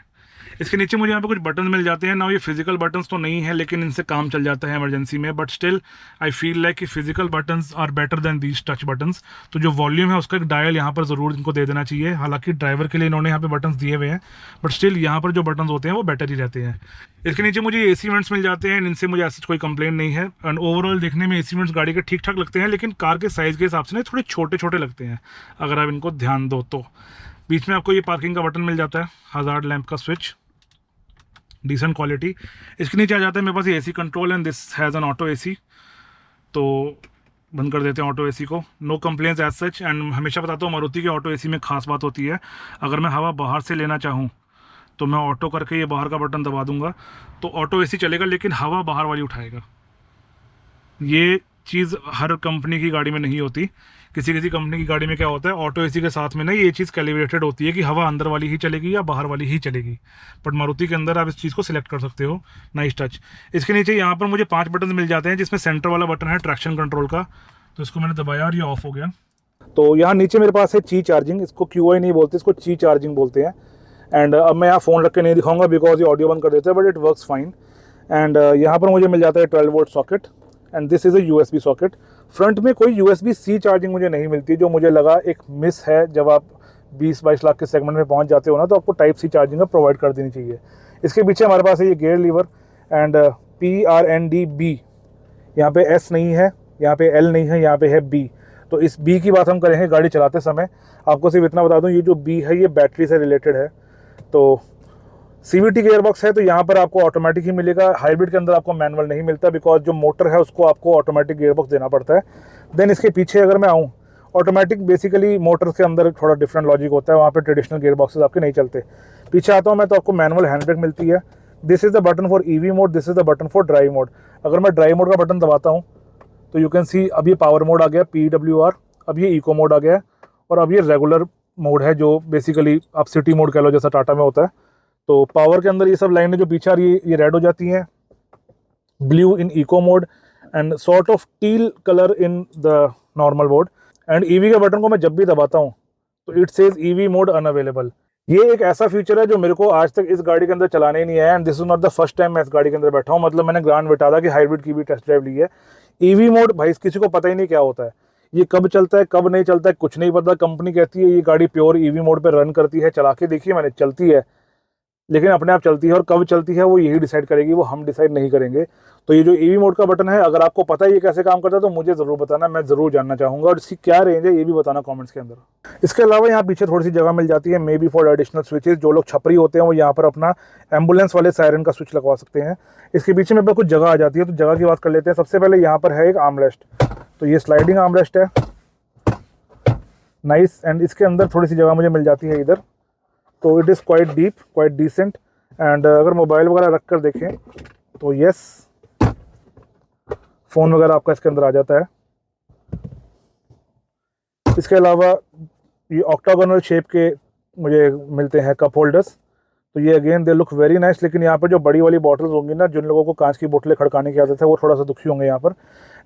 इसके नीचे मुझे यहाँ पे कुछ बटन मिल जाते हैं ना, ये फिजिकल बटन्स तो नहीं है, लेकिन इनसे काम चल जाता है इमरजेंसी में। But still I feel like कि physical buttons are better than these touch buttons. तो जो वॉल्यूम है उसका एक डायल यहाँ पर ज़रूर इनको दे देना चाहिए। हालांकि ड्राइवर के लिए इन्होंने यहाँ पे बटन्स दिए हुए हैं, बट स्टिल यहाँ पर जो बटन्स होते हैं वो बेटर ही रहते हैं। इसके नीचे मुझे AC वेंट्स मिल जाते हैं, इनसे मुझे ऐसा कोई कंप्लेन नहीं है। एंड ओवरऑल देखने में AC वेंट्स गाड़ी के ठीक ठाक लगते हैं, लेकिन कार के साइज़ के हिसाब से ना थोड़े छोटे छोटे लगते हैं अगर आप इनको ध्यान दो तो। बीच में आपको ये पार्किंग का बटन मिल जाता है, हज़ार्ड लैंप का स्विच, डिसेंट क्वालिटी। इसके नीचे आ जाता है मेरे पास ये AC control and this has an auto AC। तो बंद कर देते हैं ऑटो AC को। No complaints as such. And हमेशा बताता हूँ मारुति के ऑटो AC में खास बात होती है, अगर मैं हवा बाहर से लेना चाहूँ तो मैं ऑटो करके ये बाहर का बटन दबा दूंगा तो ऑटो AC चलेगा, लेकिन हवा बाहर वाली उठाएगा। ये चीज़ हर कंपनी की गाड़ी में नहीं होती। किसी किसी कंपनी की गाड़ी में क्या होता है, ऑटो AC के साथ में ना ये चीज़ कैलिब्रेटेड होती है कि हवा अंदर वाली ही चलेगी या बाहर वाली ही चलेगी। बट मारुति के अंदर आप इस चीज़ को सिलेक्ट कर सकते हो। Nice touch. इसके नीचे यहाँ पर मुझे 5 बटन मिल जाते हैं, जिसमें सेंटर वाला बटन है ट्रैक्शन कंट्रोल का, तो इसको मैंने दबाया और ये ऑफ हो गया। तो यहाँ नीचे मेरे पास है ची चार्जिंग, इसको QI नहीं बोलते, इसको ची चार्जिंग बोलते हैं। एंड अब मैं यहाँ फ़ोन रख के नहीं दिखाऊंगा बिकॉज ये ऑडियो बंद कर देते हैं, but it works fine. And यहाँ पर मुझे मिल जाता है 12 volt socket and this is a USB socket. Front में कोई USB-C चार्जिंग मुझे नहीं मिलती, जो मुझे लगा एक मिस है। जब आप 20-22 लाख के सेगमेंट में पहुँच जाते हो ना, तो आपको Type-C चार्जिंग का प्रोवाइड कर देनी चाहिए। इसके पीछे हमारे पास है ये गेयर लीवर एंड PRNDB। यहाँ पे S नहीं है, यहाँ पे L नहीं है, यहाँ पे है B। तो इस B की बात हम करेंगे गाड़ी चलाते समय। आपको सिर्फ इतना बता दूँ, ये जो B है ये बैटरी से रिलेटेड है। तो CVT गियरबॉक्स है, तो यहाँ पर आपको ऑटोमेटिक ही मिलेगा। हाइब्रिड के अंदर आपको मैनुअल नहीं मिलता, बिकॉज जो मोटर है उसको आपको ऑटोमेटिक गियरबॉक्स देना पड़ता है। देन इसके पीछे अगर मैं आऊँ, ऑटोमेटिक बेसिकली मोटर के अंदर थोड़ा डिफरेंट लॉजिक होता है, वहाँ पे ट्रेडिशनल गियरबॉक्सेस आपके नहीं चलते। पीछे आता हूँ मैं तो आपको मैनुअल हैंड ब्रेक मिलती है। This is the button for EV mode, this is the button for drive mode. अगर मैं ड्राइव मोड का बटन दबाता हूँ तो यू कैन सी अब ये पावर मोड आ गया, PWR। अब ये इको मोड आ गया, और अब ये रेगुलर मोड है, जो बेसिकली आप सिटी मोड कह लो, जैसा टाटा में होता है। तो पावर के अंदर ये सब लाइनें जो पीछे आ रही है ये रेड हो जाती हैं, blue in eco mode and sort of teal colour in the normal mode. And EV के बटन को मैं जब भी दबाता हूँ तो it says EV mode unavailable. ये एक ऐसा फीचर है जो मेरे को आज तक इस गाड़ी के अंदर चलाने ही नहीं आया, and this is not the first time मैं इस गाड़ी के अंदर बैठा हूँ। मतलब मैंने ग्रैंड विटारा की हाइब्रिड की भी टेस्ट ड्राइव ली है। ईवी मोड भाई किसी को पता ही नहीं क्या होता है, ये कब चलता है कब नहीं चलता है कुछ नहीं पता। कंपनी कहती है ये गाड़ी प्योर ईवी मोड पे रन करती है, चला के देखिए मैंने, चलती है, लेकिन अपने आप चलती है, और कब चलती है वो यही डिसाइड करेगी, वो हम डिसाइड नहीं करेंगे। तो ये जो ईवी मोड का बटन है, अगर आपको पता है ये कैसे काम करता है तो मुझे ज़रूर बताना, मैं ज़रूर जानना चाहूँगा, और इसकी क्या रेंज है ये भी बताना कमेंट्स के अंदर। इसके अलावा यहाँ पीछे थोड़ी सी जगह मिल जाती है, may be for additional switches. जो लोग छपरी होते हैं वो यहाँ पर अपना एम्बुलेंस वाले सायरन का स्विच लगवा सकते हैं। इसके पीछे मेरे पास कुछ जगह आ जाती है, तो जगह की बात कर लेते हैं। सबसे पहले यहाँ पर है एक आर्मरेस्ट, तो ये स्लाइडिंग आर्मरेस्ट है, नाइस। एंड इसके अंदर थोड़ी सी जगह मुझे मिल जाती है इधर, तो it is quite deep, quite decent. And अगर मोबाइल वगैरह रख कर देखें तो यस, फ़ोन वगैरह आपका इसके अंदर आ जाता है। इसके अलावा ये ऑक्टागोनल शेप के मुझे मिलते हैं कप होल्डर्स, तो ये again they look very nice. लेकिन यहाँ पर जो बड़ी वाली बॉटल्स होंगी ना, जिन लोगों को कांच की बोतलें खड़काने की आदत है वो थोड़ा सा दुखी होंगे यहाँ पर।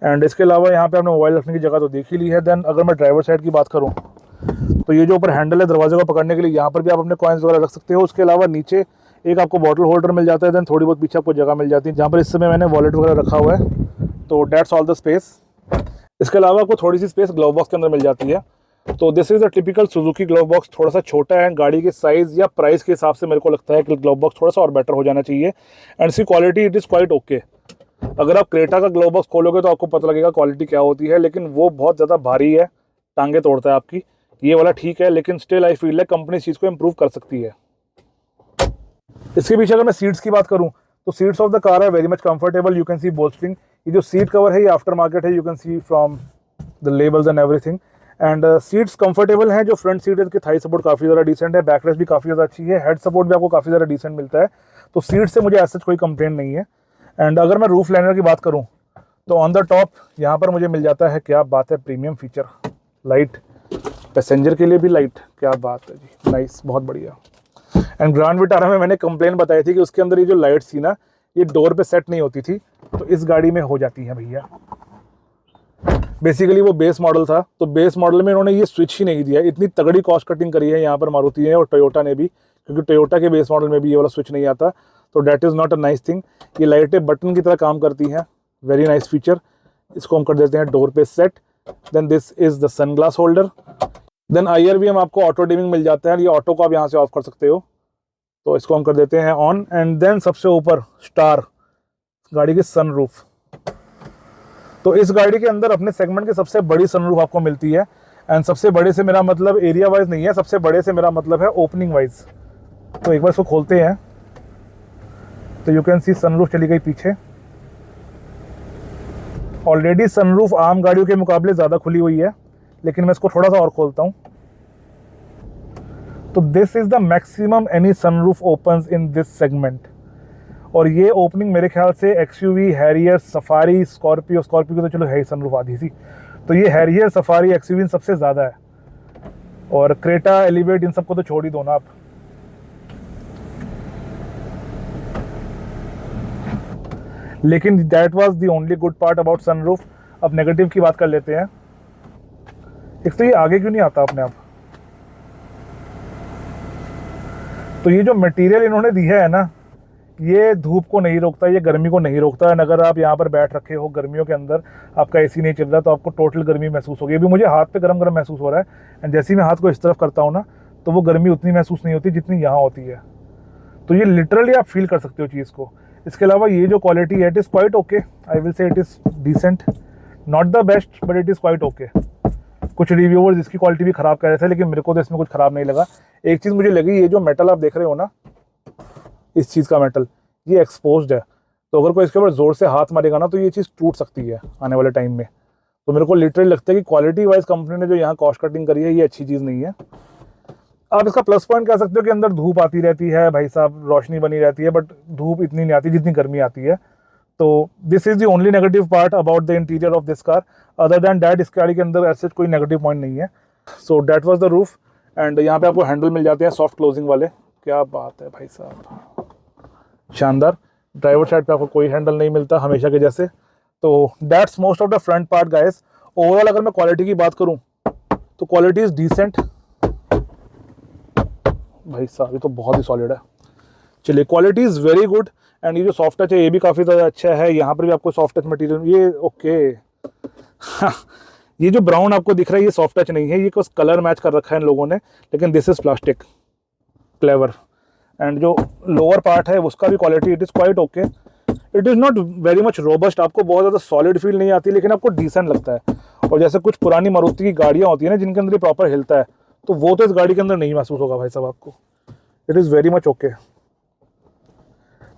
एंड इसके अलावा यहाँ पे आपने मोबाइल रखने की जगह तो देख ही ली है। देन अगर मैं ड्राइवर साइड की बात करूँ तो ये जो ऊपर हैंडल है दरवाजे को पकड़ने के लिए, यहाँ पर भी आप अपने कॉइन्स वगैरह रख सकते हो। उसके अलावा नीचे एक आपको बॉटल होल्डर मिल जाता है। देन थोड़ी बहुत पीछे आपको जगह मिल जाती है जहाँ पर इस समय मैंने वॉलेट वगैरह रखा हुआ है, तो डेट्स ऑल द स्पेस। इसके अलावा आपको थोड़ी सी स्पेस ग्लव बॉक्स के अंदर मिल जाती है। तो this is a typical Suzuki glove box, थोड़ा सा छोटा है। गाड़ी के साइज़ या प्राइस के हिसाब से मेरे को लगता है कि ग्लव बॉक्स थोड़ा सा और बेटर हो जाना चाहिए। एंड इसकी quality it is quite okay. अगर आप क्रेटा का ग्लव बॉक्स खोलोगे तो आपको पता लगेगा क्वालिटी क्या होती है, लेकिन वो बहुत ज़्यादा भारी है, टांगे तोड़ता है आपकी। ये वाला ठीक है, लेकिन still I feel like company इस चीज़ को इम्प्रूव कर सकती है। इसके पीछे अगर मैं सीट्स की बात करूँ तो सीट्स ऑफ द कार है very much comfortable. You can see bolstering, ये जो सीट कवर है ये आफ्टर मार्केट है, you can see from the labels and everything. And seats comfortable हैं। जो फ्रंट सीट है इसकी थाई सपोर्ट काफ़ी ज़्यादा डिसेंट है, बैकरेस्ट भी काफ़ी ज़्यादा अच्छी है, हेड सपोर्ट भी आपको काफ़ी ज़्यादा डिसेंट मिलता है। तो सीट से मुझे ऐसा कोई कंप्लेंट नहीं है। एंड अगर मैं रूफ लाइनर की बात करूँ तो ऑन द टॉप यहाँ पर मुझे मिल जाता है, क्या बात है, प्रीमियम फीचर लाइट, पैसेंजर के लिए भी लाइट, क्या बात है जी, नाइस, बहुत बढ़िया। एंड ग्रैंड विटारा में मैंने कंप्लेन बताई थी कि उसके अंदर ये जो लाइट्स थी ना, ये डोर पे सेट नहीं होती थी, तो इस गाड़ी में हो जाती है भैया। बेसिकली वो बेस मॉडल था, तो बेस मॉडल में इन्होंने ये स्विच ही नहीं दिया। इतनी तगड़ी कॉस्ट कटिंग करी है यहाँ पर मारुति ने और टोयोटा ने भी, क्योंकि टोयोटा के बेस मॉडल में भी ये वाला स्विच नहीं आता, तो that is not a nice thing. ये लाइटें बटन की तरह काम करती हैं, वेरी नाइस फीचर। इसको हम कर देते हैं डोर पे set. Then this is the sunglass holder. Then IRVM आपको ऑटो डिमिंग मिल जाता है, ये ऑटो को आप यहाँ से ऑफ कर सकते हो, तो इसको हम कर देते हैं ऑन। एंड देन सबसे ऊपर स्टार, गाड़ी की सनरूफ। तो इस गाड़ी के अंदर अपने सेगमेंट की सबसे बड़ी सनरूफ आपको मिलती है। एंड सबसे बड़े से मेरा मतलब एरिया वाइज नहीं है, सबसे बड़े से मेरा मतलब है ओपनिंग वाइज। तो एक बार इसको खोलते हैं तो यू कैन सी सनरूफ चली गई पीछे। ऑलरेडी सनरूफ आम गाड़ियों के मुकाबले ज़्यादा खुली हुई है, लेकिन मैं इसको थोड़ा सा और खोलता हूँ। तो this is the maximum any sunroof opens in this segment. और ये ओपनिंग मेरे ख्याल से XUV, हैरियर, सफारी, स्कॉर्पियो की तो चलो है ही सनरूफ आधी सी, तो ये हैरियर, सफारी, XUV इन सबसे ज़्यादा है। और क्रेटा, एलिवेट, इन सबको तो छोड़ ही दो ना आप। लेकिन that was the only good part about sunroof. अब नेगेटिव की बात कर लेते हैं। एक तो ये आगे क्यों नहीं आता अपने आप। तो ये जो मटेरियल इन्होंने दिया है ना, ये धूप को नहीं रोकता, ये गर्मी को नहीं रोकता। एंड अगर आप यहाँ पर बैठ रखे हो गर्मियों के अंदर, आपका AC नहीं चल रहा, तो आपको टोटल गर्मी महसूस होगी। अभी मुझे हाथ पे गरम गरम महसूस हो रहा है, एंड जैसे ही मैं हाथ को इस तरफ करता हूँ ना, तो वो गर्मी उतनी महसूस नहीं होती जितनी यहाँ होती है। तो ये लिटरली आप फील कर सकते हो चीज़ को। इसके अलावा ये जो क्वालिटी है, it is quite okay, I will say it is decent, not the best but it is quite okay. कुछ रिव्यूअर्स इसकी क्वालिटी भी ख़राब कह रहे थे, लेकिन मेरे को तो इसमें कुछ ख़राब नहीं लगा। एक चीज़ मुझे लगी, ये जो मेटल आप देख रहे हो ना, इस चीज़ का मेटल, ये एक्सपोज्ड है, तो अगर कोई इसके ऊपर ज़ोर से हाथ मारेगा ना, तो ये चीज़ टूट सकती है आने वाले टाइम में। तो मेरे को लिटरली लगता है कि क्वालिटी वाइज कंपनी ने जो यहाँ कॉस्ट कटिंग करी है, ये अच्छी चीज़ नहीं है। आप इसका प्लस पॉइंट कह सकते हो कि अंदर धूप आती रहती है भाई साहब, रोशनी बनी रहती है, बट धूप इतनी नहीं आती जितनी गर्मी आती है। तो this is the only negative part about the interior of this car. Other than that इस गाड़ी के अंदर ऐसे कोई नेगेटिव पॉइंट नहीं है। So that was the roof. And यहाँ पे आपको हैंडल मिल जाते हैं सॉफ्ट क्लोजिंग वाले, क्या बात है भाई साहब, शानदार। ड्राइवर साइड पे आपको कोई हैंडल नहीं मिलता हमेशा के जैसे। तो that's most of the front part guys. Overall अगर मैं क्वालिटी की बात करूं तो क्वालिटी इज़ डिसेंट। भाई साहब ये तो बहुत ही सॉलिड है। चलिए, quality is very good. And ये जो सॉफ्ट टच है ये भी काफ़ी ज़्यादा अच्छा है। यहाँ पर भी आपको सॉफ्ट टच मटेरियल ये ओके। ये जो ब्राउन आपको दिख रहा है ये सॉफ्ट टच नहीं है, ये कुछ कलर मैच कर रखा है इन लोगों ने, लेकिन this is plastic clever. And जो लोअर पार्ट है उसका भी quality it is quite okay. It is not very much robust, आपको बहुत ज़्यादा सॉलिड फील नहीं आती, लेकिन आपको डिसेंट लगता है। और जैसे कुछ पुरानी मारुति की गाड़ियाँ होती है ना जिनके अंदर ये प्रॉपर हिलता है, तो वो तो इस गाड़ी के अंदर नहीं महसूस होगा भाई साहब आपको। It is very much okay.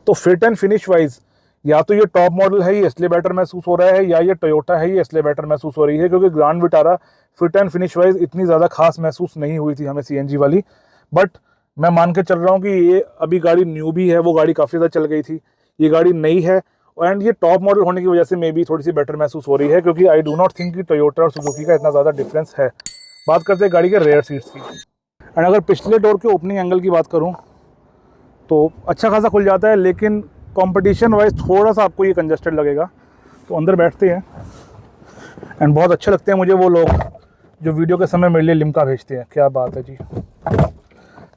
तो फिट एंड फिनिश वाइज या तो ये टॉप मॉडल है ये इसलिए बेटर महसूस हो रहा है, या ये टोयोटा है ये इसलिए बेटर महसूस हो रही है, क्योंकि grand Vitara fit and finish wise इतनी ज़्यादा खास महसूस नहीं हुई थी हमें सीएनजी वाली। बट मैं मान के चल रहा हूँ कि ये अभी गाड़ी न्यू भी है, वो गाड़ी काफ़ी ज़्यादा चल गई थी, ये गाड़ी नई है एंड ये टॉप मॉडल होने की वजह से मे बी थोड़ी सी बेटर महसूस हो रही है, क्योंकि आई डू नॉट थिंक कि टोयोटा और सुजुकी का इतना ज़्यादा डिफरेंस है। बात करते हैं गाड़ी के रेयर सीट्स की। एंड अगर पिछले डोर के ओपनिंग एंगल की बात करूँ तो अच्छा खासा खुल जाता है, लेकिन कंपटीशन वाइज थोड़ा सा आपको ये कंजस्टेड लगेगा। तो अंदर बैठते हैं एंड बहुत अच्छे लगते हैं मुझे वो लोग जो वीडियो के समय मेरे लिए लिम्का भेजते हैं। क्या बात है जी।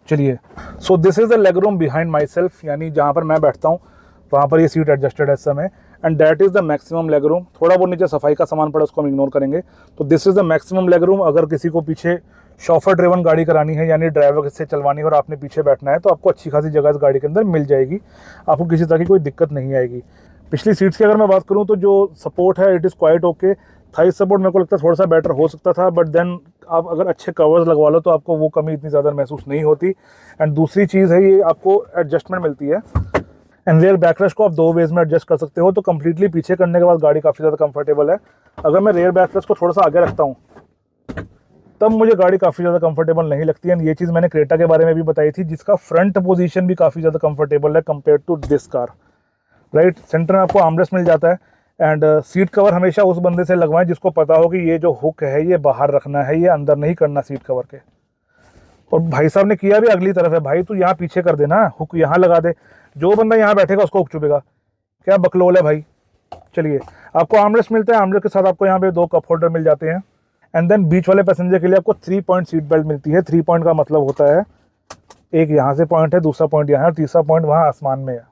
चलिए, सो this is the leg room behind my self, यानी जहाँ पर मैं बैठता हूँ वहाँ पर ये सीट एडजस्टेड है इस समय। And that is the maximum leg room. थोड़ा बहुत नीचे सफाई का सामान पड़ा उसको हम इग्नोर करेंगे। तो this is the maximum leg room. अगर किसी को पीछे शॉफर ड्रिवन गाड़ी करानी है, यानी ड्राइवर से चलवानी है और आपने पीछे बैठना है, तो आपको अच्छी खासी जगह इस गाड़ी के अंदर मिल जाएगी, आपको किसी तरह की कोई दिक्कत नहीं आएगी। पिछली सीट्स की अगर मैं बात करूँ तो जो सपोर्ट है it is quite okay. Thai support मेरे को लगता है थोड़ा सा बेटर हो सकता था, बट देन आप अगर अच्छे कवर्स लगवा लो तो आपको वो कमी इतनी ज़्यादा महसूस नहीं होती। एंड दूसरी चीज़ है ये आपको एडजस्टमेंट मिलती है। एंड रेयर बैकरेस्ट को आप 2 वेज में एडजस्ट कर सकते हो, तो कम्प्लीटली पीछे करने के बाद गाड़ी काफ़ी ज़्यादा कंफर्टेबल है। अगर मैं रेयर बैकरेस्ट को थोड़ा सा आगे रखता हूँ तब मुझे गाड़ी काफ़ी ज़्यादा कंफर्टेबल नहीं लगती है। ये चीज़ मैंने क्रेटा के बारे में भी बताई थी, जिसका फ्रंट पोजीशन भी काफ़ी ज़्यादा कंफर्टेबल है compare to this car, right. Centre में आपको आर्मरेस्ट मिल जाता है। एंड सीट कवर हमेशा उस बंदे से लगवाएं जिसको पता हो कि ये जो हुक है ये बाहर रखना है, ये अंदर नहीं करना सीट कवर के। और भाई साहब ने किया भी अगली तरफ है, भाई तू यहाँ पीछे कर देना, हुक यहाँ लगा दे, जो बंदा यहाँ बैठेगा उसको हुक चुभेगा। क्या बकलोल है भाई। चलिए, आपको आर्मरेस्ट मिलता है, आर्मरेस्ट के साथ आपको यहाँ पे 2 कप होल्डर मिल जाते हैं। एंड देन बीच वाले पैसेंजर के लिए आपको 3 पॉइंट सीट बेल्ट मिलती है। 3 पॉइंट का मतलब होता है एक यहाँ से पॉइंट है, दूसरा पॉइंट यहाँ है और तीसरा पॉइंट वहाँ आसमान में है,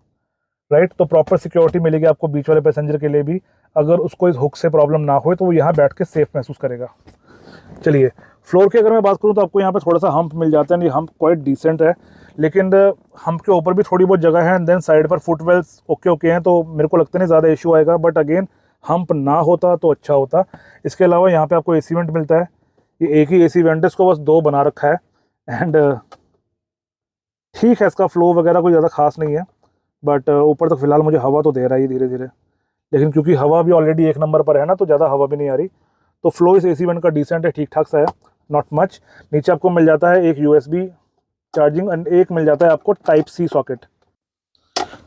राइट। तो प्रॉपर सिक्योरिटी मिलेगी आपको बीच वाले पैसेंजर के लिए भी। अगर उसको इस हुक से प्रॉब्लम ना हो तो वो यहाँ बैठ के सेफ महसूस करेगा। चलिए, फ्लोर की अगर मैं बात करूँ तो आपको यहाँ पे थोड़ा सा हम्प मिल जाता है। ये हम्प क्वाइट डिसेंट है, लेकिन हम्प के ऊपर भी थोड़ी बहुत जगह है। एंड देन साइड पर फुटवेल्स ओके हैं, तो मेरे को लगता नहीं ज़्यादा इशू आएगा। बट अगेन हम्प ना होता तो अच्छा होता। इसके अलावा यहाँ पे आपको एसी वेंट मिलता है। ये एक ही एसी वेंट है, इसको बस 2 बना रखा है। एंड ठीक है, इसका फ्लो वगैरह कोई ज़्यादा खास नहीं है, बट ऊपर तक फिलहाल मुझे हवा तो दे रहा है धीरे धीरे। लेकिन क्योंकि हवा भी ऑलरेडी 1 नंबर पर है ना, तो ज़्यादा हवा भी नहीं आ रही। तो फ्लो इस एसी वेंट का डिसेंट है, ठीक ठाक सा है, नॉट मच। नीचे आपको मिल जाता है एक USB चार्जिंग एंड एक मिल जाता है आपको टाइप C सॉकेट।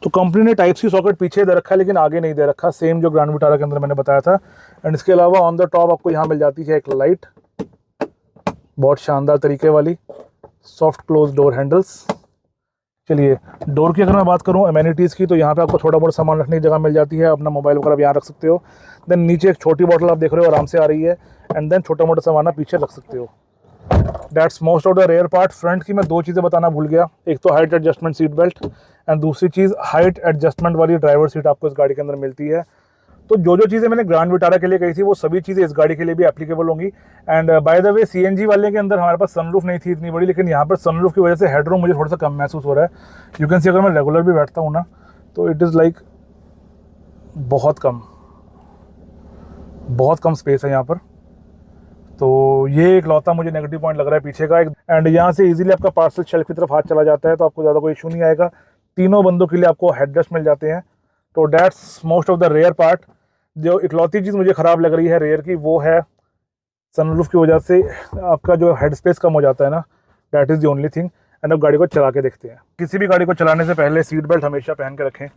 तो कंपनी ने टाइप C सॉकेट पीछे दे रखा है, लेकिन आगे नहीं दे रखा, सेम जो ग्रैंड विटारा के अंदर मैंने बताया था। एंड इसके अलावा ऑन द टॉप आपको यहाँ मिल जाती है एक लाइट, बहुत शानदार तरीके वाली, सॉफ्ट क्लोज डोर हैंडल्स। चलिए, डोर की अगर मैं बात करूँ अमेनिटीज़ की, तो यहाँ पे आपको थोड़ा बहुत सामान रखने की जगह मिल जाती है, अपना मोबाइल वगैरह यहाँ रख सकते हो। देन नीचे एक छोटी बॉटल आप देख रहे हो आराम से आ रही है। एंड देन छोटा मोटा सामान आप पीछे रख सकते हो। That's most of the rear part. Front की मैं 2 चीज़ें बताना भूल गया, एक तो height adjustment seat belt and दूसरी चीज़ हाइट एडजस्टमेंट वाली ड्राइवर सीट आपको इस गाड़ी के अंदर मिलती है। तो जो जो चीज़ें मैंने ग्रैंड विटारा के लिए कही थी वो सभी चीज़ें इस गाड़ी के लिए भी एप्लीकेबल होंगी। And bye the way CNG वाले के अंदर हमारे पास सनरूफ नहीं थी इतनी बड़ी, लेकिन यहाँ पर सनरूफ की वजह से हेडरूम मुझे थोड़ा सा कम महसूस हो रहा है। यू कैन सी, अगर मैं रेगुलर भी बैठता हूँ ना तो इट इज़ लाइक बहुत कम स्पेस है यहाँ पर। तो ये एक लौता मुझे नेगेटिव पॉइंट लग रहा है पीछे का। एंड यहाँ से इजीली आपका पार्सल शेल्फ की तरफ हाथ चला जाता है, तो आपको ज़्यादा कोई इशू नहीं आएगा। तीनों बंदों के लिए आपको हेडरेस्ट मिल जाते हैं। तो that's most of the rear part. जो इकलौती चीज़ मुझे ख़राब लग रही है रेयर की, वो है सनरूफ की वजह से आपका जो हेड स्पेस कम हो जाता है ना, that is the only thing. And अब गाड़ी को चला के देखते हैं। किसी भी गाड़ी को चलाने से पहले सीट बेल्ट हमेशा पहन के रखें,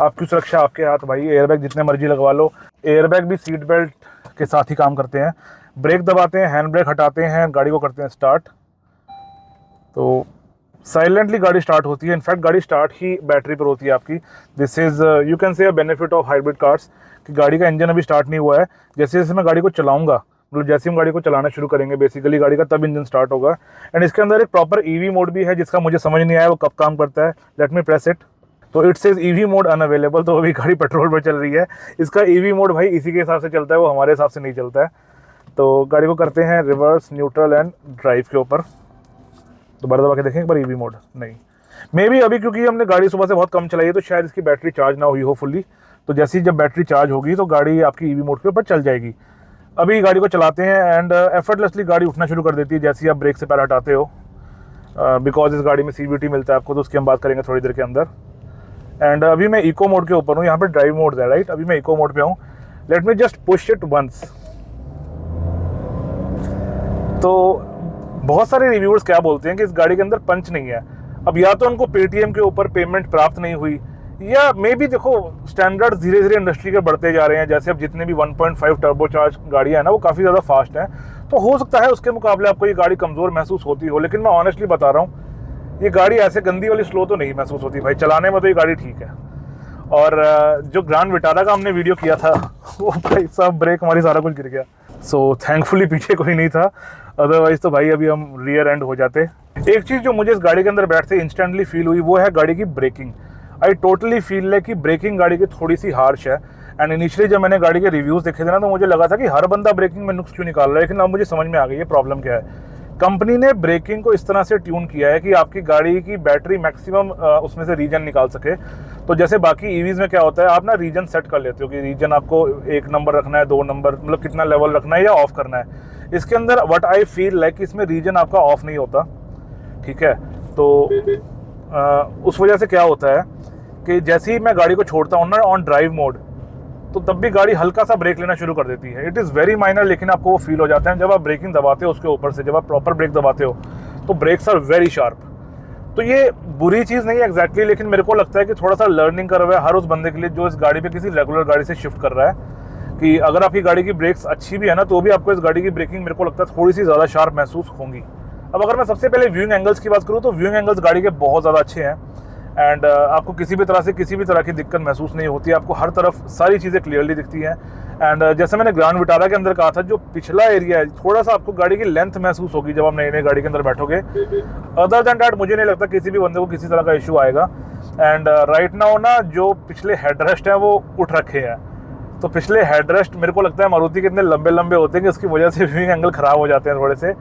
आपकी सुरक्षा आपके हाथ भाई। एयरबैग जितने मर्जी लगवा लो, एयरबैग भी सीट बेल्ट के साथ ही काम करते हैं। ब्रेक दबाते हैं, हैंड ब्रेक हटाते हैं, गाड़ी को करते हैं स्टार्ट, तो साइलेंटली गाड़ी स्टार्ट होती है। इनफैक्ट गाड़ी स्टार्ट ही बैटरी पर होती है आपकी। This is you can say a benefit of hybrid cars कि गाड़ी का इंजन अभी स्टार्ट नहीं हुआ है। जैसे जैसे मैं गाड़ी को चलाऊंगा मतलब जैसे हम गाड़ी को चलाना शुरू करेंगे बेसिकली गाड़ी का, तब इंजन स्टार्ट होगा। एंड इसके अंदर एक प्रॉपर ईवी मोड भी है जिसका मुझे समझ नहीं आया वो कब काम करता है। Let me press it. तो it says EV mode unavailable, तो अभी गाड़ी पेट्रोल पर चल रही है। इसका ईवी मोड भाई इसी के हिसाब से चलता है, वो हमारे हिसाब से नहीं चलता है। तो गाड़ी को करते हैं रिवर्स, न्यूट्रल एंड ड्राइव के ऊपर। दोबारा दबा के देखें एक बार ईवी मोड, नहीं मे बी अभी क्योंकि हमने गाड़ी सुबह से बहुत कम चलाई है तो शायद इसकी बैटरी चार्ज ना हुई हो फुल्ली। तो जैसे ही जब बैटरी चार्ज होगी तो गाड़ी आपकी ईवी मोड के ऊपर चल जाएगी। अभी गाड़ी को चलाते हैं एंड एफर्टलेसली गाड़ी उठना शुरू कर देती है जैसे ही आप ब्रेक से पैर हटाते हो, बिकॉज इस गाड़ी में CVT मिलता है आपको, तो उसकी हम बात करेंगे थोड़ी देर के अंदर। एंड अभी मैं इको मोड के ऊपर हूँ, यहाँ पे ड्राइव मोड है राइट, अभी मैं इको मोड पे हूँ। Let me just push it once. तो बहुत सारे रिव्यूअर्स क्या बोलते हैं कि इस गाड़ी के अंदर पंच नहीं है। अब या तो उनको पेटीएम के ऊपर पेमेंट प्राप्त नहीं हुई, या मे बी देखो स्टैंडर्ड्स धीरे धीरे इंडस्ट्री के बढ़ते जा रहे हैं। जैसे अब जितने भी 1.5 टर्बोचार्ज गाड़ियाँ हैं ना वो काफ़ी ज़्यादा फास्ट हैं, तो हो सकता है उसके मुकाबले आपको ये गाड़ी कमज़ोर महसूस होती हो। लेकिन मैं ऑनेस्टली बता रहा हूँ ये गाड़ी ऐसे गंदी वाली स्लो तो नहीं महसूस होती भाई, चलाने में तो ये गाड़ी ठीक है। और जो ग्रांड विटारा का हमने वीडियो किया था वो भाई सब ब्रेक हमारी सारा कुछ गिर गया। सो थैंकफुली पीछे कोई नहीं था, अदरवाइज तो भाई अभी हम रियर एंड हो जाते। एक चीज़ जो मुझे इस गाड़ी के अंदर बैठते इंस्टेंटली फील हुई वो है गाड़ी की ब्रेकिंग। आई टोटली फील है कि ब्रेकिंग गाड़ी की थोड़ी सी हार्श है। एंड इनिशियली जब मैंने गाड़ी के रिव्यूज़ देखे थे ना तो मुझे लगा था कि हर बंदा ब्रेकिंग में नुक्स क्यों निकाल रहा है, लेकिन अब मुझे समझ में आ गई है प्रॉब्लम क्या है। कंपनी ने ब्रेकिंग को इस तरह से ट्यून किया है कि आपकी गाड़ी की बैटरी मैक्सिमम उसमें से रीजन निकाल सके। तो जैसे बाकी ईवीज़ में क्या होता है आप ना रीजन सेट कर लेते हो कि रीजन आपको 1 नंबर रखना है, 2 नंबर, मतलब कितना लेवल रखना है या ऑफ करना है। इसके अंदर व्हाट आई फील लाइक इसमें रीजन आपका ऑफ नहीं होता, ठीक है। तो उस वजह से क्या होता है कि जैसे ही मैं गाड़ी को छोड़ता हूँ ना ऑन ड्राइव मोड, तो तब भी गाड़ी हल्का सा ब्रेक लेना शुरू कर देती है। इट इज़ वेरी माइनर, लेकिन आपको वो फील हो जाता है जब आप ब्रेकिंग दबाते हो उसके ऊपर से, जब आप प्रॉपर ब्रेक दबाते हो तो ब्रेक्स आर वेरी शार्प। तो ये बुरी चीज़ नहीं है एग्जैक्टली, लेकिन मेरे को लगता है कि थोड़ा सा लर्निंग कर्व है हर उस बंदे के लिए जो इस गाड़ी पे किसी रेगुलर गाड़ी से शिफ्ट कर रहा है, कि अगर आपकी गाड़ी की ब्रेक्स अच्छी भी है ना तो भी आपको इस गाड़ी की ब्रेकिंग मेरे को लगता है थोड़ी सी ज़्यादा शार्प महसूस होंगी। अब अगर मैं सबसे पहले व्यूइंग एंगल्स की बात करूँ तो व्यूइंग एंगल्स गाड़ी के बहुत ज़्यादा अच्छे हैं। एंड आपको किसी भी तरह की दिक्कत महसूस नहीं होती, आपको हर तरफ सारी चीज़ें क्लियरली दिखती हैं। एंड जैसे मैंने ग्रांड विटारा के अंदर कहा था, जो पिछला एरिया है थोड़ा सा आपको गाड़ी की लेंथ महसूस होगी जब आप नई गाड़ी के अंदर बैठोगे। अदर दैन डैट मुझे नहीं लगता किसी भी बंदे को किसी तरह का इशू आएगा। एंड राइट नाउ ना जो पिछले हेडरेस्ट हैं वो उठ रखे हैं, तो पिछले हेडरेस्ट मेरे को लगता है मारुति के इतने लंबे लंबे होते हैं कि उसकी वजह से व्यूइंग एंगल ख़राब हो जाते हैं थोड़े से।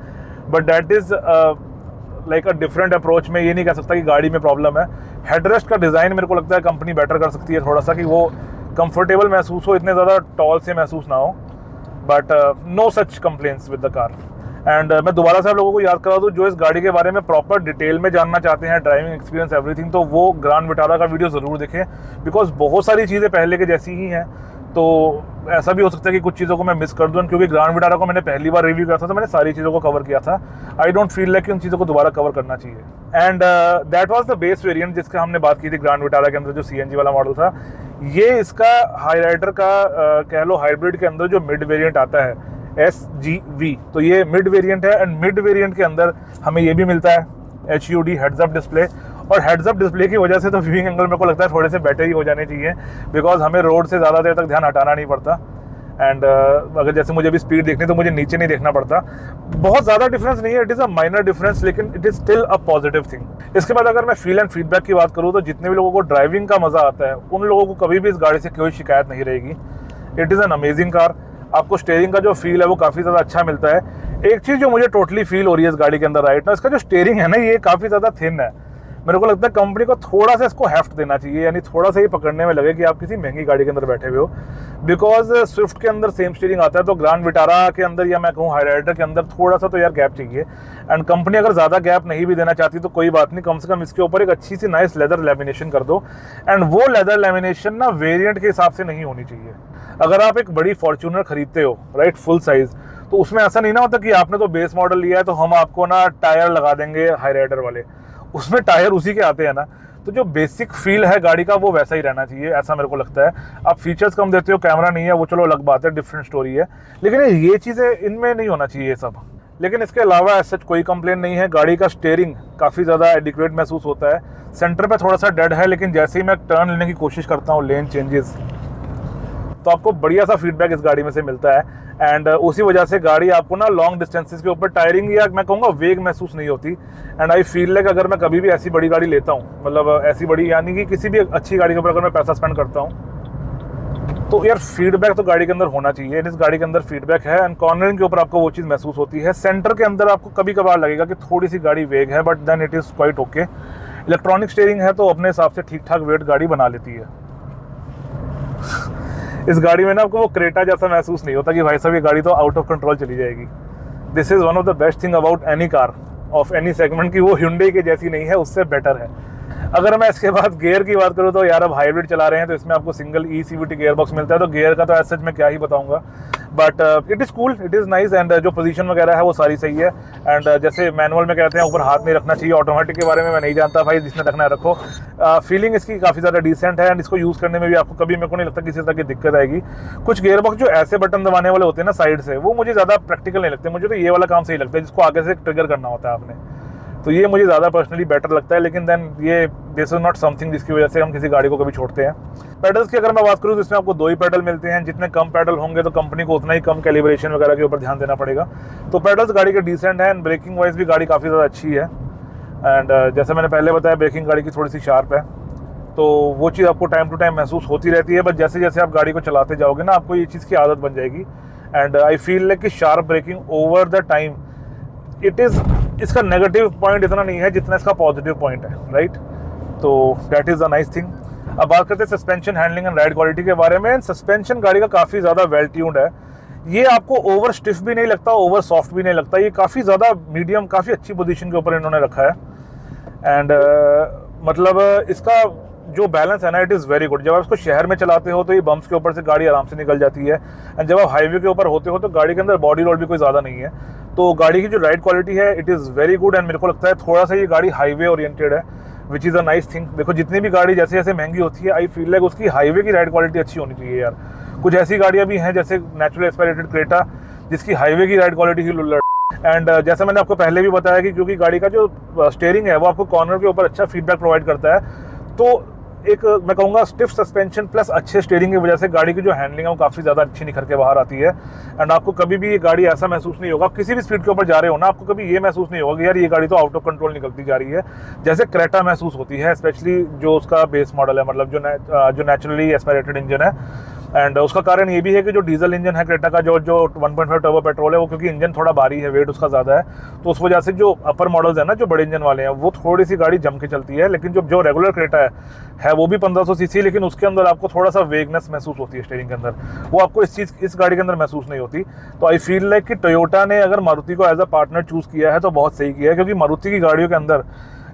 But that is like a different approach. में ये नहीं कह सकता कि गाड़ी में प्रॉब्लम है। हेडरेस्ट का डिज़ाइन मेरे को लगता है कंपनी बेटर कर सकती है थोड़ा सा, कि वो कंफर्टेबल महसूस हो, इतने ज़्यादा टॉल से महसूस ना हो। But no such complaints with the car. And मैं दोबारा से आप लोगों को याद करा दूँ, जो इस गाड़ी के बारे में प्रॉपर डिटेल में जानना चाहते हैं, ड्राइविंग एक्सपीरियंस एवरीथिंग, तो वो ग्रांड विटारा का वीडियो ज़रूर देखें, बिकॉज बहुत सारी चीज़ें पहले के जैसी ही हैं। तो ऐसा भी हो सकता है कि कुछ चीज़ों को मैं मिस कर दूँ, क्योंकि ग्रांड विटारा को मैंने पहली बार रिव्यू किया था तो मैंने सारी चीज़ों को कवर किया था। आई डोंट फील लाइक कि उन चीज़ों को दोबारा कवर करना चाहिए। And that was the base variant जिसका हमने बात की थी ग्रांड विटारा के अंदर, जो CNG वाला मॉडल था। ये इसका हाईराइडर का कह लो हाइब्रिड के अंदर जो मिड वेरिएंट आता है SGV, तो ये मिड वेरिएंट है। एंड मिड वेरिएंट के अंदर हमें ये भी मिलता है HUD हेड्स अप डिस्प्ले। और हेड्स अप डिस्प्ले की वजह से तो व्यूइंग एंगल मेरे को लगता है थोड़े से बेटर ही हो जाने चाहिए, बिकॉज हमें रोड से ज़्यादा देर तक ध्यान हटाना नहीं पड़ता। एंड अगर जैसे मुझे भी स्पीड देखनी तो मुझे नीचे नहीं देखना पड़ता। बहुत ज़्यादा डिफरेंस नहीं है, it is a minor difference, लेकिन it is still a positive thing. इसके बाद अगर मैं फील एंड फीडबैक की बात करूँ तो जितने भी लोगों को ड्राइविंग का मज़ा आता है उन लोगों को कभी भी इस गाड़ी से कोई शिकायत नहीं रहेगी। It is an amazing car. आपको स्टेयरिंग का जो फील है वो काफ़ी ज़्यादा अच्छा मिलता है। एक चीज़ जो मुझे टोटली फील हो रही है इस गाड़ी के अंदर राइट ना, इसका जो स्टेयरिंग है ना ये काफ़ी ज़्यादा थिन है। मेरे को लगता है कंपनी को थोड़ा सा इसको हेफ्ट देना चाहिए, यानी थोड़ा सा ये पकड़ने में लगे कि आप किसी महंगी गाड़ी के अंदर बैठे हुए हो। बिकॉज स्विफ्ट के अंदर सेम स्टीयरिंग आता है, तो ग्रांड विटारा के अंदर या मैं कहूँ हाईराइडर के अंदर थोड़ा सा तो यार गैप चाहिए। एंड कंपनी अगर ज़्यादा गैप नहीं भी देना चाहती तो कोई बात नहीं, कम से कम इसके ऊपर एक अच्छी सी नाइस लेदर लैमिनेशन कर दो। एंड वो लेदर लैमिनेशन ना वेरिएंट के हिसाब से नहीं होनी चाहिए। अगर आप एक बड़ी फॉर्च्यूनर खरीदते हो राइट फुल साइज़, तो उसमें ऐसा नहीं ना होता कि आपने तो बेस मॉडल लिया है तो हम आपको ना टायर लगा देंगे हाईराइडर वाले, उसमें टायर उसी के आते हैं ना। तो जो बेसिक फील है गाड़ी का वो वैसा ही रहना चाहिए, ऐसा मेरे को लगता है। आप फीचर्स कम देते हो, कैमरा नहीं है, वो चलो अलग बात है, डिफरेंट स्टोरी है, लेकिन ये चीज़ें इनमें नहीं होना चाहिए ये सब। लेकिन इसके अलावा ऐसा कोई कंप्लेन नहीं है। गाड़ी का स्टीयरिंग काफ़ी ज़्यादा एडिक्वेट महसूस होता है। सेंटर पे थोड़ा सा डेड है, लेकिन जैसे ही मैं टर्न लेने की कोशिश करता हूँ, लेन चेंजेस, तो आपको बढ़िया सा फीडबैक इस गाड़ी में से मिलता है। एंड उसी वजह से गाड़ी आपको ना लॉन्ग डिस्टेंसेस के ऊपर टायरिंग या मैं कहूँगा वेग महसूस नहीं होती। एंड आई फील लाइक अगर मैं कभी भी ऐसी बड़ी गाड़ी लेता हूँ, मतलब ऐसी बड़ी यानी कि किसी भी अच्छी गाड़ी के ऊपर अगर मैं पैसा स्पेंड करता हूँ, तो यार फीडबैक तो गाड़ी के अंदर होना चाहिए। इस गाड़ी के अंदर फीडबैक है एंड कॉर्नरिंग के ऊपर आपको वो चीज़ महसूस होती है। सेंटर के अंदर आपको कभी कभार लगेगा कि थोड़ी सी गाड़ी वेग है, but then it is quite okay. Electronic steering है तो अपने हिसाब से ठीक ठाक वेट गाड़ी बना लेती है। इस गाड़ी में ना आपको वो क्रेटा जैसा महसूस नहीं होता कि भाई साहब ये गाड़ी तो आउट ऑफ कंट्रोल चली जाएगी। This is one of the best thing about any car of any segment, कि वो Hyundai के जैसी नहीं है, उससे बेटर है। अगर मैं इसके बाद गियर की बात करूँ तो यार अब हाइब्रिड चला रहे हैं तो इसमें आपको सिंगल CVT गियर बॉक्स मिलता है, तो गियर का तो एज सच मैं क्या ही बताऊंगा, but it is cool, it is nice. And जो पोजीशन वगैरह है वो सारी सही है। एंड जैसे मैनुअल में कहते हैं ऊपर हाथ नहीं रखना चाहिए, ऑटोमेटिक के बारे में मैं नहीं जानता भाई, जिसने रखना है रखो। फीलिंग इसकी काफ़ी ज़्यादा डिसेंट है एंड इसको यूज़ करने में भी आपको कभी मेरे को नहीं लगता किसी तरह की दिक्कत आएगी। कुछ गियर बॉक्स जो ऐसे बटन दबाने वाले होते हैं ना साइड से, वो मुझे ज़्यादा प्रैक्टिकल नहीं लगते। मुझे तो ये वाला काम सही लगता है जिसको आगे से ट्रिगर करना होता है आपने, तो ये मुझे ज़्यादा पर्सनली बेटर लगता है। लेकिन देन ये दिस इज़ नॉट समथिंग जिसकी वजह से हम किसी गाड़ी को कभी छोड़ते हैं। पेडल्स की अगर मैं बात करूँ तो इसमें आपको 2 ही पेडल मिलते हैं। जितने कम पेडल होंगे तो कंपनी को उतना ही कम कैलिब्रेशन वगैरह के ऊपर ध्यान देना पड़ेगा। तो पेडल्स गाड़ी के डिसेंट है एंड ब्रेकिंग वाइज भी गाड़ी काफ़ी ज़्यादा अच्छी है। एंड जैसे मैंने पहले बताया ब्रेकिंग गाड़ी की थोड़ी सी शार्प है, तो वो चीज़ आपको टाइम टू टाइम महसूस होती रहती है। बट जैसे जैसे आप गाड़ी को चलाते जाओगे ना आपको ये चीज़ की आदत बन जाएगी। एंड आई फील लाइक कि sharp braking over the time it is, इसका नेगेटिव पॉइंट इतना नहीं है जितना इसका पॉजिटिव पॉइंट है, राइट। तो that is a nice thing. अब बात करते हैं suspension, handling and ride quality के बारे में। सस्पेंशन गाड़ी का काफ़ी ज़्यादा वेल ट्यून्ड है। ये आपको ओवर स्टिफ भी नहीं लगता, ओवर सॉफ्ट भी नहीं लगता। ये काफ़ी ज़्यादा मीडियम, काफ़ी अच्छी पोजीशन के ऊपर इन्होंने रखा है। एंड मतलब इसका जो बैलेंस है ना इट इज़ वेरी गुड। जब आप इसको शहर में चलाते हो तो ये बम्प्स के ऊपर से गाड़ी आराम से निकल जाती है। एंड जब आप हाईवे के ऊपर होते हो तो गाड़ी के अंदर बॉडी रोल भी कोई ज़्यादा नहीं है। तो गाड़ी की जो राइड क्वालिटी है it is very good. And मेरे को लगता है थोड़ा सा ये गाड़ी हाईवे ओरिएंटेड है, which is a nice thing. देखो जितनी भी गाड़ी जैसे जैसे महंगी होती है आई फील लाइक उसकी हाईवे की राइड क्वालिटी अच्छी होनी चाहिए यार। कुछ ऐसी गाड़ियाँ भी हैं जैसे नेचुरल एस्पायरेटेड क्रेटा जिसकी हाईवे की राइड क्वालिटी ही लुल्लड़। एंड जैसा मैंने आपको पहले भी बताया कि क्योंकि गाड़ी का जो स्टीयरिंग है वो आपको कॉर्नर के ऊपर अच्छा फीडबैक प्रोवाइड करता है, तो एक मैं कहूँगा स्टिफ सस्पेंशन प्लस अच्छे स्टीयरिंग की वजह से गाड़ी की जो हैंडलिंग है वो काफ़ी ज़्यादा अच्छी निखर के बाहर आती है। एंड आपको कभी भी ये गाड़ी ऐसा महसूस नहीं होगा, आप किसी भी स्पीड के ऊपर जा रहे हो ना आपको कभी ये महसूस नहीं होगा कि यार ये गाड़ी तो आउट ऑफ कंट्रोल निकलती जा रही है, जैसे क्रेटा महसूस होती है। स्पेशली जो उसका बेस मॉडल है, मतलब जो नेचुरली एस्पायरेटेड इंजन है। एंड उसका कारण ये भी है कि जो डीजल इंजन है क्रेटा का, जो 1.5 टर्बो पेट्रोल है, वो क्योंकि इंजन थोड़ा भारी है, वेट उसका ज़्यादा है, तो उस वजह से जो अपर मॉडल्स है ना जो बड़े इंजन वाले हैं वो थोड़ी सी गाड़ी जम के चलती है। लेकिन जो रेगुलर क्रेटा है वो भी 1500 सीसी, लेकिन उसके अंदर आपको थोड़ा सा वेगनेस महसूस होती है स्टीयरिंग के अंदर, वो आपको इस गाड़ी के अंदर महसूस नहीं होती। तो आई फील लाइक कि टोयोटा ने अगर मारुति को एज अ पार्टनर चूज़ किया है तो बहुत सही किया है, क्योंकि मारुति की गाड़ियों के अंदर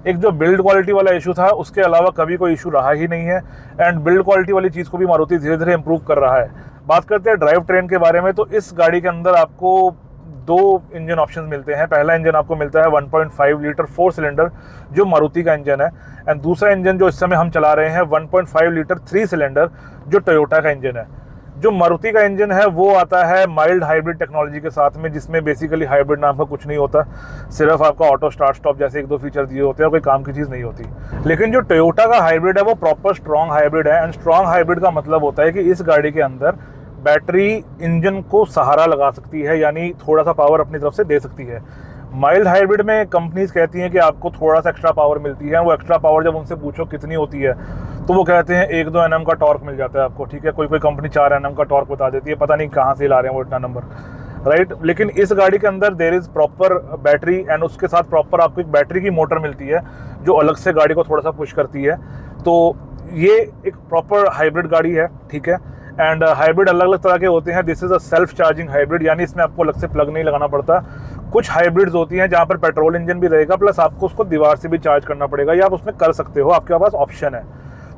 एक जो बिल्ड क्वालिटी वाला इशू था उसके अलावा कभी कोई इशू रहा ही नहीं है। एंड बिल्ड क्वालिटी वाली चीज़ को भी मारुति धीरे धीरे इंप्रूव कर रहा है। बात करते हैं ड्राइव ट्रेन के बारे में, तो इस गाड़ी के अंदर आपको 2 इंजन ऑप्शंस मिलते हैं। पहला इंजन आपको मिलता है 1.5 लीटर 4 सिलेंडर जो मारुति का इंजन है, एंड दूसरा इंजन जो इस समय हम चला रहे हैं 1.5 लीटर 3 सिलेंडर जो टोयोटा का इंजन है। जो मारुति का इंजन है वो आता है माइल्ड हाइब्रिड टेक्नोलॉजी के साथ में, जिसमें बेसिकली हाइब्रिड नाम का कुछ नहीं होता, सिर्फ आपका ऑटो स्टार्ट स्टॉप जैसे 1-2 फीचर दिए होते हैं, कोई काम की चीज़ नहीं होती। लेकिन जो टोयोटा का हाइब्रिड है वो प्रॉपर स्ट्रॉन्ग हाइब्रिड है। एंड स्ट्रॉन्ग हाइब्रिड का मतलब होता है कि इस गाड़ी के अंदर बैटरी इंजन को सहारा लगा सकती है, यानी थोड़ा सा पावर अपनी तरफ से दे सकती है। माइल्ड हाइब्रिड में कंपनीज कहती हैं कि आपको थोड़ा सा एक्स्ट्रा पावर मिलती है। वो एक्स्ट्रा पावर जब उनसे पूछो कितनी होती है तो वो कहते हैं 1-2 Nm का टॉर्क मिल जाता है आपको, ठीक है। कोई कंपनी 4 Nm का टॉर्क बता देती है, पता नहीं कहाँ से ला रहे हैं वो इतना नंबर, राइट। लेकिन इस गाड़ी के अंदर there is proper battery and उसके साथ प्रॉपर आपको एक बैटरी की मोटर मिलती है जो अलग से गाड़ी को थोड़ा सा पुश करती है। तो ये एक प्रॉपर हाइब्रिड गाड़ी है, ठीक है। एंड हाइब्रिड अलग अलग तरह के होते हैं। This is a self charging hybrid, यानी इसमें आपको अलग से प्लग नहीं लगाना पड़ता। कुछ हाइब्रिड्स होती हैं जहाँ पर पेट्रोल इंजन भी रहेगा प्लस आपको उसको दीवार से भी चार्ज करना पड़ेगा, या आप उसमें कर सकते हो, आपके पास ऑप्शन है।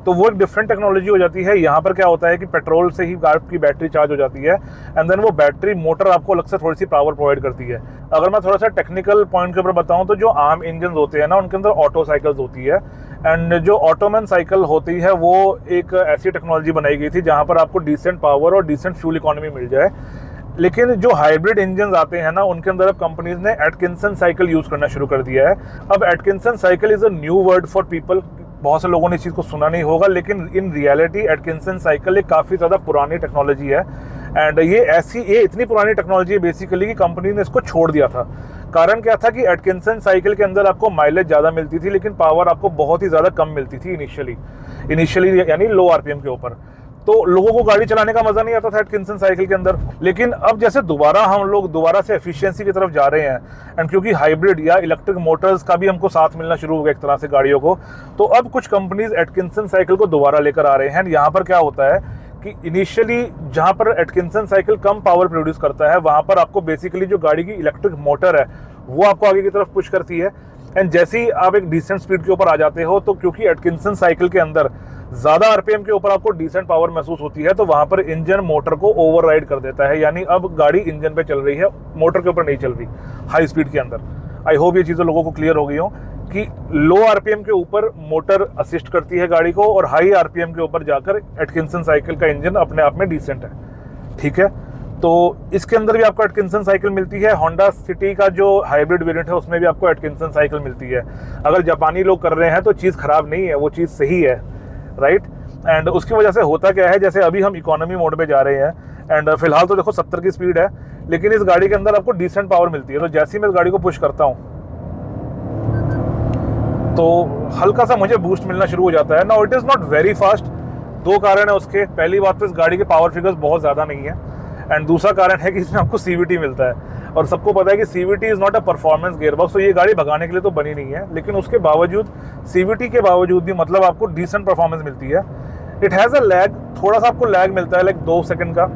तो वो एक डिफरेंट टेक्नोलॉजी हो जाती है। यहाँ पर क्या होता है कि पेट्रोल से ही कार की बैटरी चार्ज हो जाती है एंड देन वो बैटरी मोटर आपको अलग से थोड़ी सी पावर प्रोवाइड करती है। अगर मैं थोड़ा सा टेक्निकल पॉइंट के ऊपर बताऊँ तो जो आम इंजन होते हैं ना उनके अंदर ऑटो साइकिल्स होती है, एंड जो ऑटोमैन साइकिल होती है वो एक ऐसी टेक्नोलॉजी बनाई गई थी जहाँ पर आपको डिसेंट पावर और डिसेंट फ्यूल इकोनॉमी मिल जाए। लेकिन जो हाइब्रिड इंजन आते हैं ना उनके अंदर अब कंपनीज ने एटकिंसन साइकिल यूज़ करना शुरू कर दिया है। अब Atkinson cycle is a new word for people, बहुत से लोगों ने इस चीज़ को सुना नहीं होगा, लेकिन इन रियलिटी एटकिंसन साइकिल एक काफ़ी ज़्यादा पुरानी टेक्नोलॉजी है। एंड ये इतनी पुरानी टेक्नोलॉजी है बेसिकली कि कंपनी ने इसको छोड़ दिया था। कारण क्या था कि एटकिंसन साइकिल के अंदर आपको माइलेज ज़्यादा मिलती थी, लेकिन पावर आपको बहुत ही ज़्यादा कम मिलती थी इनिशियली यानी लो आरपीएम के ऊपर। तो लोगों को गाड़ी चलाने का मजा नहीं आता था एटकिंसन साइकिल के अंदर। लेकिन अब जैसे हम लोग दोबारा से एफिशिएंसी की तरफ जा रहे हैं, एंड क्योंकि हाइब्रिड या इलेक्ट्रिक मोटर्स का भी हमको साथ मिलना शुरू हो गया एक तरह से गाड़ियों को, तो अब कुछ कंपनीज एटकिंसन साइकिल को दोबारा लेकर आ रहे हैं। यहाँ पर क्या होता है कि इनिशियली जहाँ पर एटकिंसन साइकिल कम पावर प्रोड्यूस करता है, वहाँ पर आपको बेसिकली जो गाड़ी की इलेक्ट्रिक मोटर है वो आपको आगे की तरफ पुश करती है। एंड जैसे ही आप एक डिसेंट स्पीड के ऊपर आ जाते हो, तो क्योंकि एटकिंसन साइकिल के अंदर ज़्यादा आरपीएम के ऊपर आपको डिसेंट पावर महसूस होती है, तो वहाँ पर इंजन मोटर को ओवरराइड कर देता है, यानी अब गाड़ी इंजन पे चल रही है, मोटर के ऊपर नहीं चल रही हाई स्पीड के अंदर। आई होप ये चीज़ें लोगों को क्लियर हो गई हो कि लो आरपीएम के ऊपर मोटर असिस्ट करती है गाड़ी को, और हाई आरपीएम के ऊपर जाकर एटकिंसन साइकिल का इंजन अपने आप में डिसेंट है। ठीक है, तो इसके अंदर भी आपको एटकिंसन साइकिल मिलती है। होंडा सिटी का जो हाइब्रिड वेरिएंट है उसमें भी आपको एटकिंसन साइकिल मिलती है। अगर जापानी लोग कर रहे हैं तो चीज़ खराब नहीं है, वो चीज़ सही है, राइट। एंड उसकी वजह से होता क्या है, जैसे अभी हम इकोनॉमी मोड पे जा रहे हैं, एंड फिलहाल तो देखो 70 की स्पीड है, लेकिन इस गाड़ी के अंदर आपको डिसेंट पावर मिलती है। तो जैसे ही मैं इस गाड़ी को पुश करता हूँ तो हल्का सा मुझे बूस्ट मिलना शुरू हो जाता है। Now it is not very fast. दो कारण है उसके। पहली बात तो इस गाड़ी के पावर फिगर्स बहुत ज़्यादा नहीं है, एंड दूसरा कारण है कि इसमें आपको सीवीटी मिलता है, और सबको पता है कि CVT is not a performance gearbox. तो ये गाड़ी भगाने के लिए तो बनी नहीं है, लेकिन उसके बावजूद सीवीटी के बावजूद भी मतलब आपको डिसेंट परफॉर्मेंस मिलती है। इट हैज़ अ लैग, थोड़ा सा आपको लैग मिलता है, लाइक 2 सेकंड का,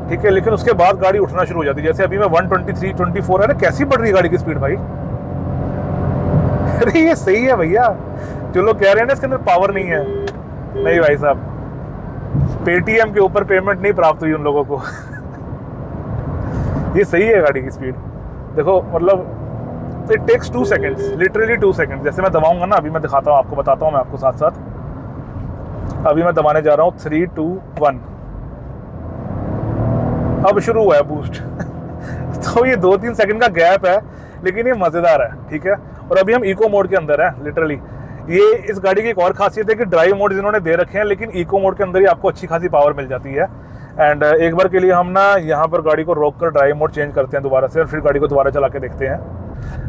ठीक है, लेकिन उसके बाद गाड़ी उठना शुरू हो जाती है। जैसे अभी मैं 123, 24 है ना, कैसी बढ़ रही है गाड़ी की स्पीड भाई। अरे ये सही है भैया, जो लोग कह रहे हैं ना इसके अंदर पावर नहीं है, नहीं भाई साहब, पेटीएम के ऊपर पेमेंट नहीं प्राप्त हुई उन लोगों को। ये सही है गाड़ी की स्पीड, देखो मतलब it takes 2 seconds, literally 2 seconds. जैसे मैं दबाऊंगा ना, अभी मैं दिखाता हूँ आपको, बताता हूँ मैं आपको साथ साथ। अभी मैं दबाने जा रहा हूँ 3, 2, 1, अब शुरू हुआ है बूस्ट। तो ये 2-3 सेकंड का गैप है, लेकिन ये मज़ेदार है, ठीक है। और अभी हम इको मोड के अंदर है लिटरली। ये इस गाड़ी की एक और खासियत है कि ड्राइव मोड इन्होंने दे रखे हैं, लेकिन इको मोड के अंदर ही आपको अच्छी खासी पावर मिल जाती है। एंड एक बार के लिए हम ना यहाँ पर गाड़ी को रोक कर ड्राइव मोड चेंज करते हैं दोबारा से, और फिर गाड़ी को दोबारा चला के देखते हैं।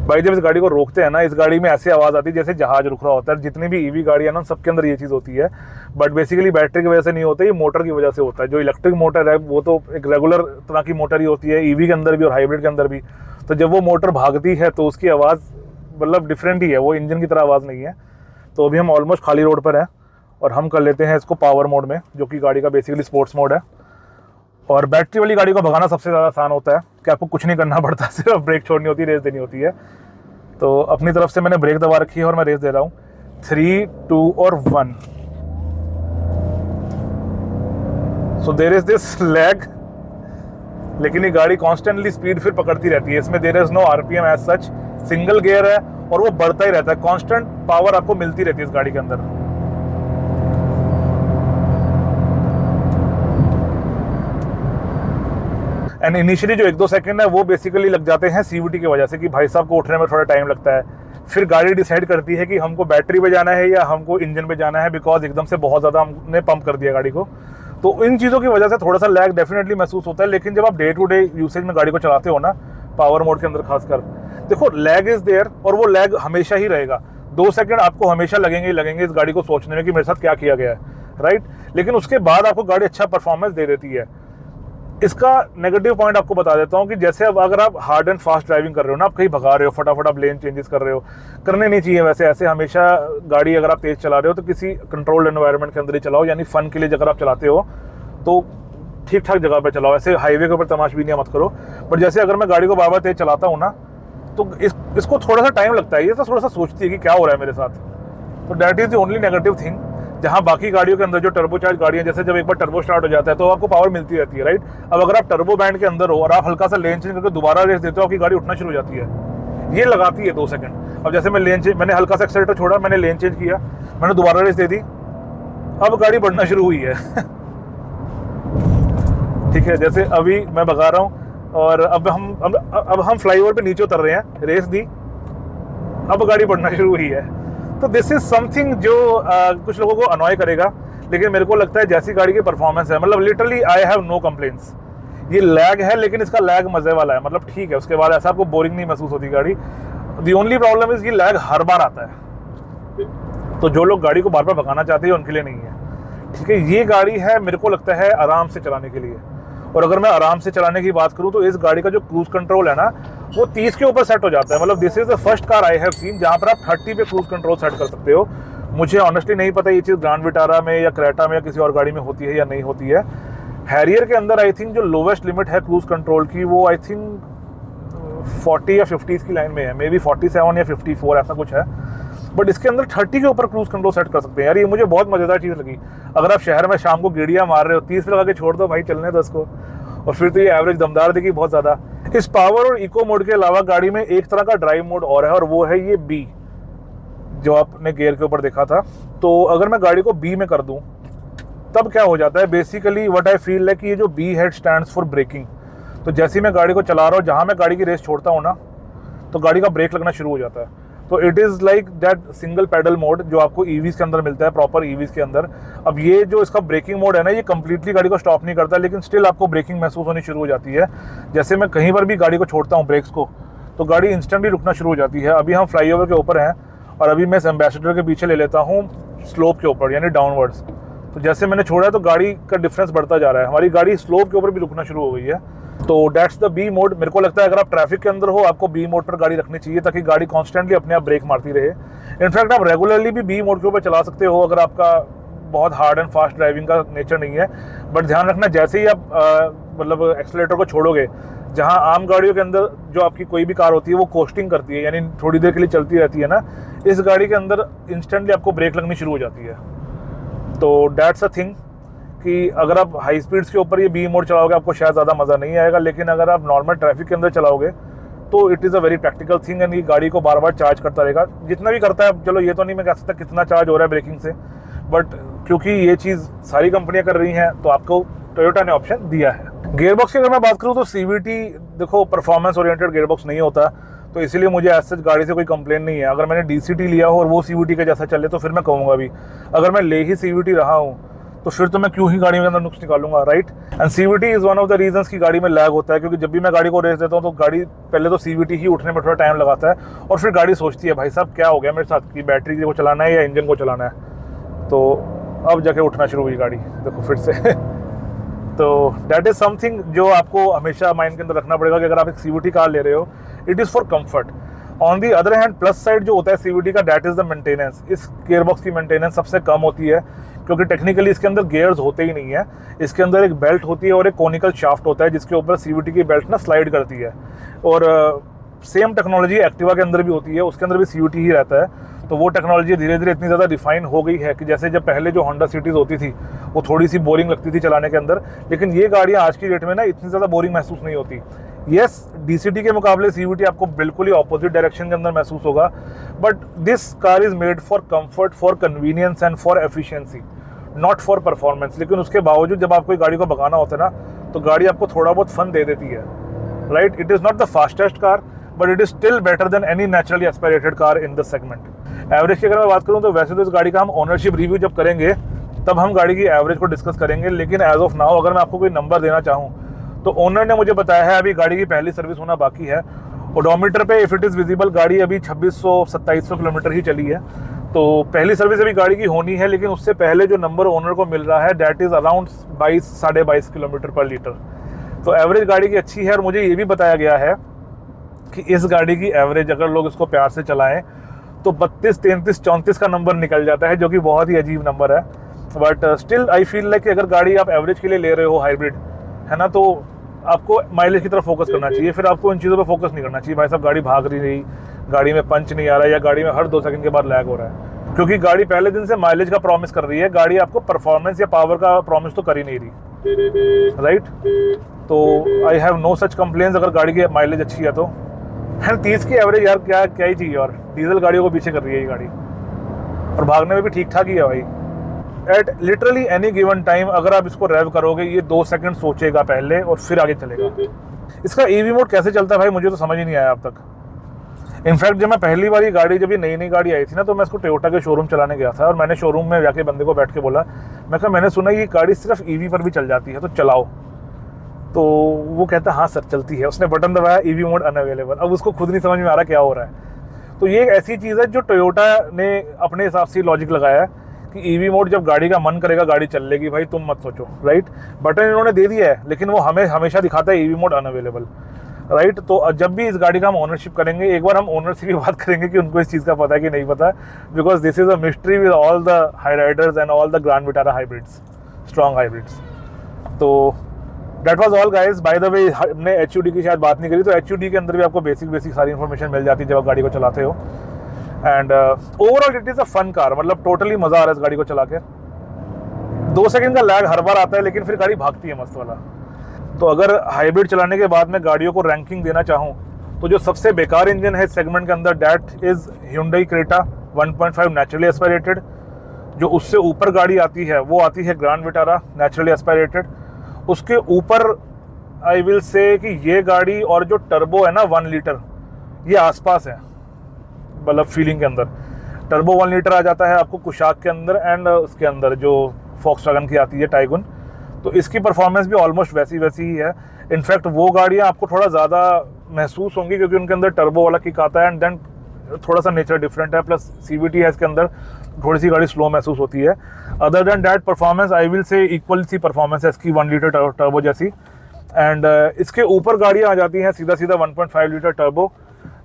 भाई जब इस गाड़ी को रोकते हैं ना, इस गाड़ी में ऐसी आवाज़ आती है जैसे जहाज रुक रहा होता है। जितनी भी ईवी गाड़ी है ना, सबके अंदर ये चीज़ होती है, बट बेसिकली बैटरी की वजह से नहीं होता, ये मोटर की वजह से होता है। जो इलेक्ट्रिक मोटर है वो तो एक रेगुलर तरह की मोटर ही होती है, ईवी के अंदर भी और हाइब्रिड के अंदर भी। तो जब वो मोटर भागती है तो उसकी आवाज़ मतलब डिफरेंट ही है, वो इंजन की तरह आवाज़ नहीं है। तो अभी हम ऑलमोस्ट खाली रोड पर हैं, और हम कर लेते हैं इसको पावर मोड में, जो कि गाड़ी का बेसिकली स्पोर्ट्स मोड है। और बैटरी वाली गाड़ी को भगाना सबसे ज़्यादा आसान होता है कि आपको कुछ नहीं करना पड़ता, सिर्फ ब्रेक छोड़नी होती है, रेस देनी होती है। तो अपनी तरफ से मैंने ब्रेक दबा रखी है और मैं रेस दे रहा हूँ 3, 2 और 1। So there is this lag, लेकिन ये गाड़ी कॉन्स्टेंटली स्पीड फिर पकड़ती रहती है। इसमें there is no RPM as such, single gear है और वो बढ़ता ही रहता है, कांस्टेंट पावर आपको मिलती रहती है इस गाड़ी के अंदर। एंड इनिशियली जो 1-2 सेकंड है वो बेसिकली लग जाते हैं सीवीटी की वजह से, कि भाई साहब को उठने में थोड़ा टाइम लगता है। फिर गाड़ी डिसाइड करती है कि हमको बैटरी पे जाना है या हमको इंजन पे जाना है, बिकॉज एकदम से बहुत ज़्यादा हमने पंप कर दिया गाड़ी को। तो इन चीज़ों की वजह से थोड़ा सा लैग डेफिनेटली महसूस होता है। लेकिन जब आप डे टू डे यूसेज में गाड़ी को चलाते हो ना, पावर मोड के अंदर खासकर, देखो लैग इज़ देयर, और वो लैग हमेशा ही रहेगा। 2 सेकंड आपको हमेशा लगेंगे ही लगेंगे इस गाड़ी को सोचने में कि मेरे साथ क्या किया गया है, राइट। लेकिन उसके बाद आपको गाड़ी अच्छा परफॉर्मेंस दे देती है। इसका नेगेटिव पॉइंट आपको बता देता हूँ कि जैसे अब अगर आप हार्ड एंड फास्ट ड्राइविंग कर रहे हो ना, आप कहीं भगा रहे हो, फटाफट आप लेन चेंजेस कर रहे हो, करने नहीं चाहिए वैसे। ऐसे हमेशा गाड़ी अगर आप तेज़ चला रहे हो तो किसी कंट्रोल्ड एनवायरनमेंट के अंदर ही चलाओ, यानी फन के लिए अगर आप चलाते हो तो ठीक ठाक जगह पे चलाओ। ऐसे हाईवे के ऊपर तमाशबीनियां मत करो। बट जैसे अगर मैं गाड़ी को बार बार तेज चलाता हूँ ना, तो इसको थोड़ा सा टाइम लगता है, ये तो थोड़ा सा सोचती है कि क्या हो रहा है मेरे साथ। तो that is the only negative thing. जहाँ बाकी गाड़ियों के अंदर जो टर्बोचार्ज गाड़ियाँ, जैसे जब एक बार टर्बो स्टार्ट हो जाता है तो आपको पावर मिलती रहती है, राइट। अब अगर आप टर्बो बैंड के अंदर हो और आप हल्का सा लेन चेंज करके दोबारा रेस देते हो, आपकी गाड़ी उठना शुरू हो जाती है। ये लगाती है 2 सेकंड। अब जैसे मैंने हल्का सा एक्सेलेरेटर छोड़ा, मैंने लेन चेंज किया, मैंने दोबारा रेस दे दी, अब गाड़ी बढ़ना शुरू हुई है। ठीक है, जैसे अभी मैं भगा रहा हूँ और अब हम फ्लाईओवर पे नीचे उतर रहे हैं, रेस दी, अब गाड़ी बढ़ना शुरू हुई है। तो दिस इज समथिंग जो कुछ लोगों को अनॉय करेगा, लेकिन मेरे को लगता है जैसी गाड़ी की परफॉर्मेंस है, मतलब literally I have no complaints. ये लैग है लेकिन इसका लैग मजे वाला है, मतलब ठीक है, उसके बाद ऐसा आपको बोरिंग नहीं महसूस होती गाड़ी। दी ओनली प्रॉब्लम इज ये लैग हर बार आता है, तो जो लोग गाड़ी को बार बार भगाना चाहते हैं उनके लिए नहीं है, ठीक है। ये गाड़ी है मेरे को लगता है आराम से चलाने के लिए। और अगर मैं आराम से चलाने की बात करूं तो इस गाड़ी का जो क्रूज कंट्रोल है ना, वो 30 के ऊपर सेट हो जाता है। मतलब this is the first car I have seen जहां पर आप 30 पे क्रूज कंट्रोल सेट कर सकते हो। मुझे ऑनेस्टली नहीं पता ये चीज़ ग्रैंड विटारा में या क्रेटा में या किसी और गाड़ी में होती है या नहीं होती है। हैरियर के अंदर आई थिंक जो लोवेस्ट लिमिट है क्रूज कंट्रोल की, वो आई थिंक 40 या 50 की लाइन में है, मे बी 47 या 54 ऐसा कुछ है। बट इसके अंदर 30 के ऊपर क्रूज कंट्रोल सेट कर सकते हैं यार, ये मुझे बहुत मज़ेदार चीज़ लगी। अगर आप शहर में शाम को गेड़ियाँ मार रहे हो, 30 पे लगा के छोड़ दो भाई, चलने दो उसको, और फिर तो ये एवरेज दमदार देगी बहुत ज़्यादा। इस पावर और इको मोड के अलावा गाड़ी में एक तरह का ड्राइव मोड और है, और वो है ये बी, जो आपने गियर के ऊपर देखा था। तो अगर मैं गाड़ी को बी में कर दूं तब क्या हो जाता है, बेसिकली व्हाट आई फील है कि ये जो बी हेड स्टैंड्स फॉर ब्रेकिंग। तो जैसे ही मैं गाड़ी को चला रहा हूँ, जहाँ मैं गाड़ी की रेस छोड़ता हूँ ना, तो गाड़ी का ब्रेक लगना शुरू हो जाता है। तो it is like that single pedal mode जो आपको ईवीज के अंदर मिलता है, प्रॉपर ईवीज के अंदर। अब ये जो इसका ब्रेकिंग मोड है ना, ये कंप्लीटली गाड़ी को स्टॉप नहीं करता, लेकिन स्टिल आपको ब्रेकिंग महसूस होनी शुरू हो जाती है। जैसे मैं कहीं पर भी गाड़ी को छोड़ता हूँ ब्रेक्स को, तो गाड़ी इंस्टेंटली रुकना शुरू हो जाती है। अभी हम फ्लाईओवर के ऊपर हैं और अभी मैं इस एम्बेसडर के पीछे ले लेता हूँ स्लोप के ऊपर, यानी डाउनवर्ड्स। तो जैसे मैंने छोड़ा है तो गाड़ी का डिफरेंस बढ़ता जा रहा है, हमारी गाड़ी स्लोप के ऊपर भी रुकना शुरू हो गई है। तो दैट्स द बी मोड। मेरे को लगता है अगर आप ट्रैफिक के अंदर हो, आपको बी मोड पर गाड़ी रखनी चाहिए, ताकि गाड़ी कॉन्स्टेंटली अपने आप ब्रेक मारती रहे। इनफैक्ट आप रेगुलरली भी बी मोड के ऊपर चला सकते हो अगर आपका बहुत हार्ड एंड फास्ट ड्राइविंग का नेचर नहीं है। बट ध्यान रखना, जैसे ही आप मतलब एक्सीलरेटर को छोड़ोगे, जहाँ आम गाड़ियों के अंदर जो आपकी कोई भी कार होती है वो कोस्टिंग करती है, यानी थोड़ी देर के लिए चलती रहती है ना, इस गाड़ी के अंदर इंस्टेंटली आपको ब्रेक लगनी शुरू हो जाती है। तो दैट्स अ थिंग कि अगर आप हाई स्पीड्स के ऊपर ये बी मोड चलाओगे आपको शायद ज़्यादा मज़ा नहीं आएगा, लेकिन अगर आप नॉर्मल ट्रैफिक के अंदर चलाओगे तो it is a very practical thing, and ये गाड़ी को बार बार चार्ज करता रहेगा जितना भी करता है। चलो ये तो नहीं मैं कह सकता कितना चार्ज हो रहा है ब्रेकिंग से, बट क्योंकि ये चीज़ सारी कंपनियां कर रही हैं तो आपको टोयोटा ने ऑप्शन दिया है। गियरबॉक्स की अगर मैं बात करूँ तो सीवीटी देखो परफॉर्मेंस ओरिएंटेड गियरबॉक्स नहीं होता, तो इसीलिए मुझे ऐसे गाड़ी से कोई कंप्लेन नहीं है। अगर मैंने डीसीटी लिया हो और वो सीवीटी के जैसा चले तो फिर मैं कहूँगा भी, अगर मैं ले ही सीवीटी रहा हूँ तो फिर तो मैं क्यों ही गाड़ी के अंदर नुक्स निकालूंगा, right. And CVT is one of the reasons की गाड़ी में लैग होता है, क्योंकि जब भी मैं गाड़ी को रेस देता हूँ तो गाड़ी पहले तो सीवीटी ही उठने में थोड़ा टाइम लगाता है, और फिर गाड़ी सोचती है भाई साहब क्या हो गया मेरे साथ, कि बैटरी को चलाना है या इंजन को चलाना है। तो अब जाके उठना शुरू हुई गाड़ी, देखो फिर से तो दैट इज़ समथिंग जो आपको हमेशा माइंड के अंदर रखना पड़ेगा कि अगर आप एक सीवीटी कार ले रहे हो, it is for comfort. On the other hand plus side जो होता है सीवीटी का, दैट इज़ द मेंटेनेंस। इस गियरबॉक्स की मेंटेनेंस सबसे कम होती है, क्योंकि टेक्निकली इसके अंदर गियर्स होते ही नहीं है। इसके अंदर एक बेल्ट होती है और एक कोनिकल शाफ्ट होता है, जिसके ऊपर सीवीटी की बेल्ट ना स्लाइड करती है। और सेम टेक्नोलॉजी एक्टिवा के अंदर भी होती है, उसके अंदर भी सीवीटी ही रहता है। तो वो टेक्नोलॉजी धीरे धीरे इतनी ज़्यादा रिफाइन हो गई है कि जैसे जब पहले जो होंडा सिटीज़ होती थी वो थोड़ी सी बोरिंग लगती थी चलाने के अंदर, लेकिन ये गाड़ियाँ आज की डेट में ना इतनी ज़्यादा बोरिंग महसूस नहीं होती। यस, डीसीटी के मुकाबले सीवीटी आपको बिल्कुल ही ऑपोजिट डायरेक्शन के अंदर महसूस होगा, but this car is made for comfort, for convenience and for efficiency, not for performance. लेकिन उसके बावजूद जब आपको गाड़ी को भगाना होता है ना, तो गाड़ी आपको थोड़ा बहुत फन दे देती है, right. It is not the fastest car, but it is still better than any naturally aspirated car in the segment. Average की अगर मैं बात करूँ तो वैसे तो इस गाड़ी का हम ओनरशिप रिव्यू जब करेंगे तब हम गाड़ी की एवरेज को डिस्कस करेंगे, लेकिन एज ऑफ नाउ अगर मैं आपको कोई नंबर देना चाहूँ तो ओनर ने मुझे बताया है अभी गाड़ी की पहली सर्विस होना बाकी है। ओडोमीटर पे इफ़ इट इज़ विजिबल गाड़ी अभी 2600-2700 किलोमीटर ही चली है, तो पहली सर्विस अभी गाड़ी की होनी है। लेकिन उससे पहले जो नंबर ओनर को मिल रहा है दैट इज़ अराउंड 22-22.5 किलोमीटर पर लीटर। तो एवरेज गाड़ी की अच्छी है, और मुझे ये भी बताया गया है कि इस गाड़ी की एवरेज अगर लोग इसको प्यार से चलाएं तो 32, 33, 34 का नंबर निकल जाता है, जो कि बहुत ही अजीब नंबर है। But still I feel like कि अगर गाड़ी आप एवरेज के लिए ले रहे हो हाइब्रिड, है ना, तो आपको माइलेज की तरफ फोकस करना चाहिए। फिर आपको इन चीज़ों पर फोकस नहीं करना चाहिए भाई साहब गाड़ी भाग नहीं रही, गाड़ी में पंच नहीं आ रहा है, या गाड़ी में हर 2 सेकंड के बाद लैग हो रहा है, क्योंकि गाड़ी पहले दिन से माइलेज का प्रॉमिस कर रही है। गाड़ी आपको परफॉर्मेंस या पावर का प्रॉमिस तो कर ही नहीं रही, राइट। तो I have no such complaints अगर गाड़ी की माइलेज अच्छी है तो। एंड 30 की एवरेज यार क्या ही चाहिए, और डीजल गाड़ियों को पीछे कर रही है ये गाड़ी, और भागने में भी ठीक ठाक ही है भाई। At literally any given time अगर आप इसको रेव करोगे, ये 2 सेकंड सोचेगा पहले और फिर आगे चलेगा। इसका ईवी मोड कैसे चलता है भाई, मुझे तो समझ ही नहीं आया अब तक। इनफैक्ट जब मैं पहली बार ये गाड़ी, जब ये नई गाड़ी आई थी ना, तो मैं इसको टोयोटा के शोरूम चलाने गया था और मैंने शोरूम में जाके बंदे को बैठ के बोला, मैं कहा मैंने सुना ये गाड़ी सिर्फ ईवी पर भी चल जाती है तो चलाओ। तो वो कहता हाँ सर चलती है। उसने बटन दबाया, ईवी मोड अनअवेलेबल। अब उसको खुद नहीं समझ में आ रहा क्या हो रहा है। तो ये एक ऐसी चीज़ है जो टोयोटा ने अपने हिसाब से लॉजिक लगाया है कि ईवी मोड जब गाड़ी का मन करेगा गाड़ी चल लेगी, भाई तुम मत सोचो, राइट। बटन इन्होंने दे दिया है लेकिन वो हमें हमेशा दिखाता है ईवी मोड अनअवेलेबल, राइट। तो जब भी इस गाड़ी का हम ओनरशिप करेंगे, एक बार हम ओनर से भी बात करेंगे कि उनको इस चीज़ का पता है कि नहीं पता, because this is a mystery with all the Hyryders and all the Grand Vitara hybrids, strong hybrids. तो that was all guys. By the way हमने HUD की शायद बात नहीं करी, तो HUD के अंदर भी आपको बेसिक सारी इन्फॉर्मेशन मिल जाती है जब आप गाड़ी को चलाते हो। And overall it is a fun car, मतलब टोटली मज़ा आ रहा है इस गाड़ी को चला के। 2 सेकंड का लैग हर बार आता है लेकिन फिर गाड़ी भागती है मस्त वाला। तो अगर हाइब्रिड चलाने के बाद मैं गाड़ियों को रैंकिंग देना चाहूँ तो जो सबसे बेकार इंजन है इस सेगमेंट के अंदर, that is Hyundai Creta 1.5 naturally aspirated. जो उससे ऊपर गाड़ी आती है वो आती है ग्रैंड विटारा नेचुरली एस्पायरेटेड। उसके ऊपर आई विल से कि ये गाड़ी और जो टर्बो है ना 1 लीटर, ये आसपास है, मतलब फीलिंग के अंदर। टर्बो 1 लीटर आ जाता है आपको कुशाक के अंदर, एंड उसके अंदर जो फॉक्सवैगन की आती है टाइगुन, तो इसकी परफॉर्मेंस भी ऑलमोस्ट वैसी ही है। इनफैक्ट वो गाड़ियाँ आपको थोड़ा ज़्यादा महसूस होंगी क्योंकि उनके अंदर टर्बो वाला किक आता है, एंड देन थोड़ा सा नेचर डिफरेंट है, प्लस CVT है इसके अंदर, थोड़ी सी गाड़ी स्लो महसूस होती है। Other than that performance I will say equal सी परफॉर्मेंस है इसकी 1 लीटर टर्बो जैसी। एंड इसके ऊपर गाड़ियाँ आ जाती हैं सीधा 1.5 लीटर टर्बो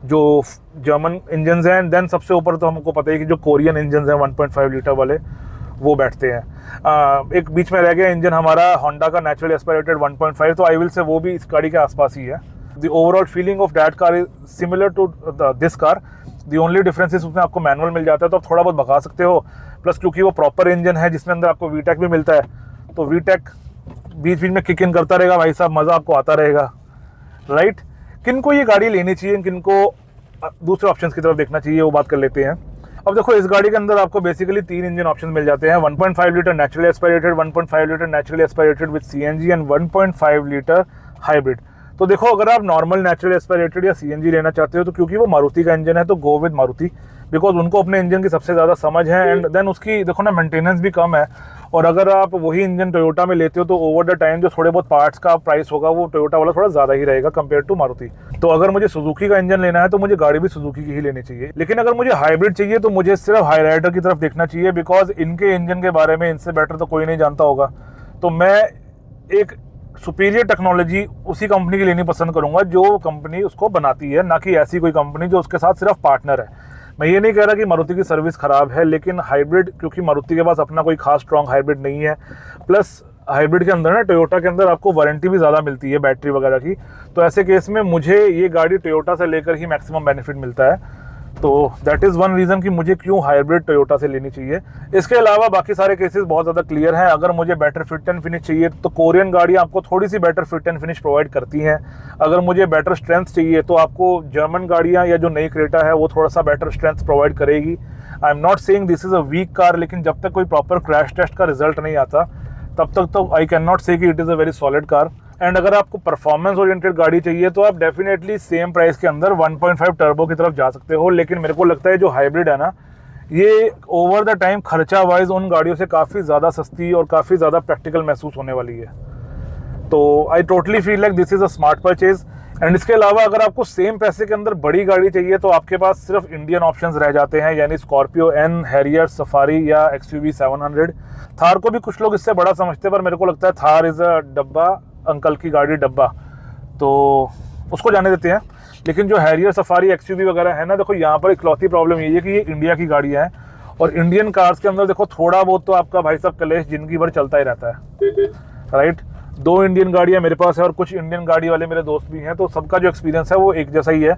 जो जर्मन इंजन हैं। देन सबसे ऊपर तो हमको पता है कि जो कोरियन इंजन हैं 1.5 लीटर वाले वो बैठते हैं। एक बीच में रह गया इंजन हमारा होंडा का नेचुरली एस्पायरेटेड 1.5, तो आई विल से वो भी इस गाड़ी के आसपास ही है। The overall feeling of that car is similar to this car. The only difference is उसमें आपको मैनुअल मिल जाता है तो आप थोड़ा बहुत भगा सकते हो, प्लस क्योंकि वो प्रॉपर इंजन है जिसमें अंदर आपको VTEC भी मिलता है, तो VTEC बीच में किक इन करता रहेगा भाई साहब, मज़ा आपको आता रहेगा, राइट। किनको ये गाड़ी लेनी चाहिए, किनको दूसरे ऑप्शन की तरफ देखना चाहिए, वो बात कर लेते हैं। अब देखो इस गाड़ी के अंदर आपको बेसिकली 3 इंजन ऑप्शन मिल जाते हैं, 1.5 litre naturally aspirated, 1.5 litre naturally aspirated with CNG and 1.5 litre hybrid. तो देखो अगर आप नॉर्मल नेचुरल एस्पायरेटेड या CNG लेना चाहते हो तो क्योंकि वो मारुति का इंजन है तो गो विद मारुति, बिकॉज उनको अपने इंजन की सबसे ज़्यादा समझ है, एंड देन उसकी देखो ना मेंटेनेंस भी कम है। और अगर आप वही इंजन टोयोटा में लेते हो तो ओवर द टाइम जो थोड़े बहुत पार्ट्स का प्राइस होगा वो टोयोटा वाला थोड़ा ज़्यादा ही रहेगा कंपेयर टू मारुति। तो अगर मुझे सुजुकी का इंजन लेना है तो मुझे गाड़ी भी सुजुकी की ही लेनी चाहिए। लेकिन अगर मुझे हाइब्रिड चाहिए तो मुझे सिर्फ हाई राइडर की तरफ देखना चाहिए, बिकॉज इनके इंजन के बारे में इनसे बेटर तो कोई नहीं जानता होगा। तो मैं एक सुपीरियर टेक्नोलॉजी उसी कंपनी की लेनी पसंद करूंगा जो कंपनी उसको बनाती है, ना कि ऐसी कोई कंपनी जो उसके साथ सिर्फ पार्टनर है। मैं ये नहीं कह रहा कि मारुति की सर्विस ख़राब है, लेकिन हाइब्रिड, क्योंकि मारुति के पास अपना कोई खास स्ट्रॉन्ग हाइब्रिड नहीं है, प्लस हाइब्रिड के अंदर ना टोयोटा के अंदर आपको वारंटी भी ज़्यादा मिलती है बैटरी वगैरह की। तो ऐसे केस में मुझे ये गाड़ी टोयोटा से लेकर ही मैक्सिमम बेनिफिट मिलता है। तो दैट इज़ वन रीज़न कि मुझे क्यों हाइब्रिड टोयोटा से लेनी चाहिए। इसके अलावा बाकी सारे केसेस बहुत ज़्यादा क्लियर हैं। अगर मुझे बेटर फिट एंड फिनिश चाहिए तो कोरियन गाड़ियाँ आपको थोड़ी सी better fit and finish provide करती हैं। अगर मुझे बेटर स्ट्रेंथ चाहिए तो आपको जर्मन गाड़ियाँ या जो नई क्रेटा है वो थोड़ा सा बेटर स्ट्रेंथ प्रोवाइड करेगी। I am not saying this is a weak car, लेकिन जब तक कोई प्रॉपर क्रैश टेस्ट का रिजल्ट नहीं आता तब तक तो आई कैन नॉट से कि it is a very solid car. And अगर आपको परफॉर्मेंस ओरिएंटेड गाड़ी चाहिए तो आप डेफिनेटली सेम प्राइस के अंदर 1.5 टर्बो की तरफ जा सकते हो। लेकिन मेरे को लगता है जो हाइब्रिड है ना, ये ओवर द टाइम खर्चा वाइज उन गाड़ियों से काफ़ी ज़्यादा सस्ती और काफ़ी ज़्यादा प्रैक्टिकल महसूस होने वाली है। तो I totally feel like this is a smart purchase. And इसके अलावा अगर आपको सेम पैसे के अंदर बड़ी गाड़ी चाहिए तो आपके पास सिर्फ इंडियन ऑप्शंस रह जाते हैं, यानी स्कॉर्पियो एन, हैरियर, सफारी या XUV 700। थार को भी कुछ लोग इससे बड़ा समझते हैं, पर मेरे को लगता है थार इज़ अ डब्बा, अंकल की गाड़ी डब्बा, तो उसको जाने देते हैं। लेकिन जो हैरियर, सफारी, XUV वगैरह है ना, देखो यहाँ पर इकलौती प्रॉब्लम ये है कि ये इंडिया की गाड़ियाँ हैं और इंडियन कार्स के अंदर देखो थोड़ा बहुत तो आपका भाई साहब कलेश जिंदगी भर चलता ही रहता है, राइट। 2 इंडियन गाड़ियाँ मेरे पास है और कुछ इंडियन गाड़ी वाले मेरे दोस्त भी हैं, तो सबका जो एक्सपीरियंस है वो एक जैसा ही है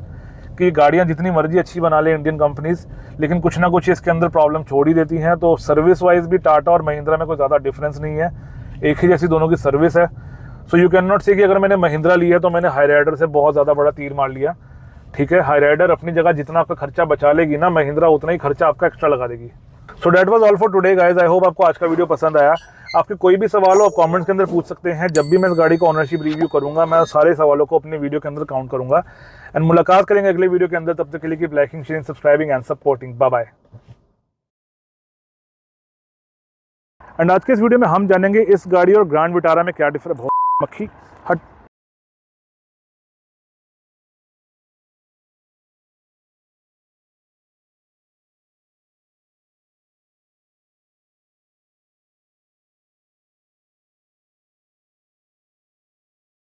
कि गाड़ियाँ जितनी मर्जी अच्छी बना ले इंडियन कंपनीज, लेकिन कुछ ना कुछ इसके अंदर प्रॉब्लम छोड़ ही देती हैं। तो सर्विस वाइज भी टाटा और महिंद्रा में कोई ज़्यादा डिफरेंस नहीं है, एक ही जैसी दोनों की सर्विस है। सो यू कैन नॉट से कि अगर मैंने महिंद्रा लिया तो मैंने हाई राइडर से बहुत ज़्यादा बड़ा तीर मार लिया। ठीक है, हाई राइडर अपनी जगह जितना आपका खर्चा बचा लेगी ना, महिंद्रा उतना ही खर्चा आपका एक्स्ट्रा लगा देगी। So that was all for today guys. I hope आपको आज का वीडियो पसंद आया। आपके कोई भी सवाल हो आप कमेंट्स के अंदर पूछ सकते हैं। जब भी मैं इस गाड़ी का ओनरशिप रिव्यू करूंगा मैं सारे सवालों को अपने वीडियो के अंदर काउंट करूंगा। एंड मुलाकात करेंगे अगले वीडियो के अंदर। तब तक के लिए keep liking, sharing, subscribing and supporting. Bye bye. And आज के इस वीडियो में हम जानेंगे इस गाड़ी और ग्रैंड विटारा में क्या डिफरेंस। बहुत मक्खी हट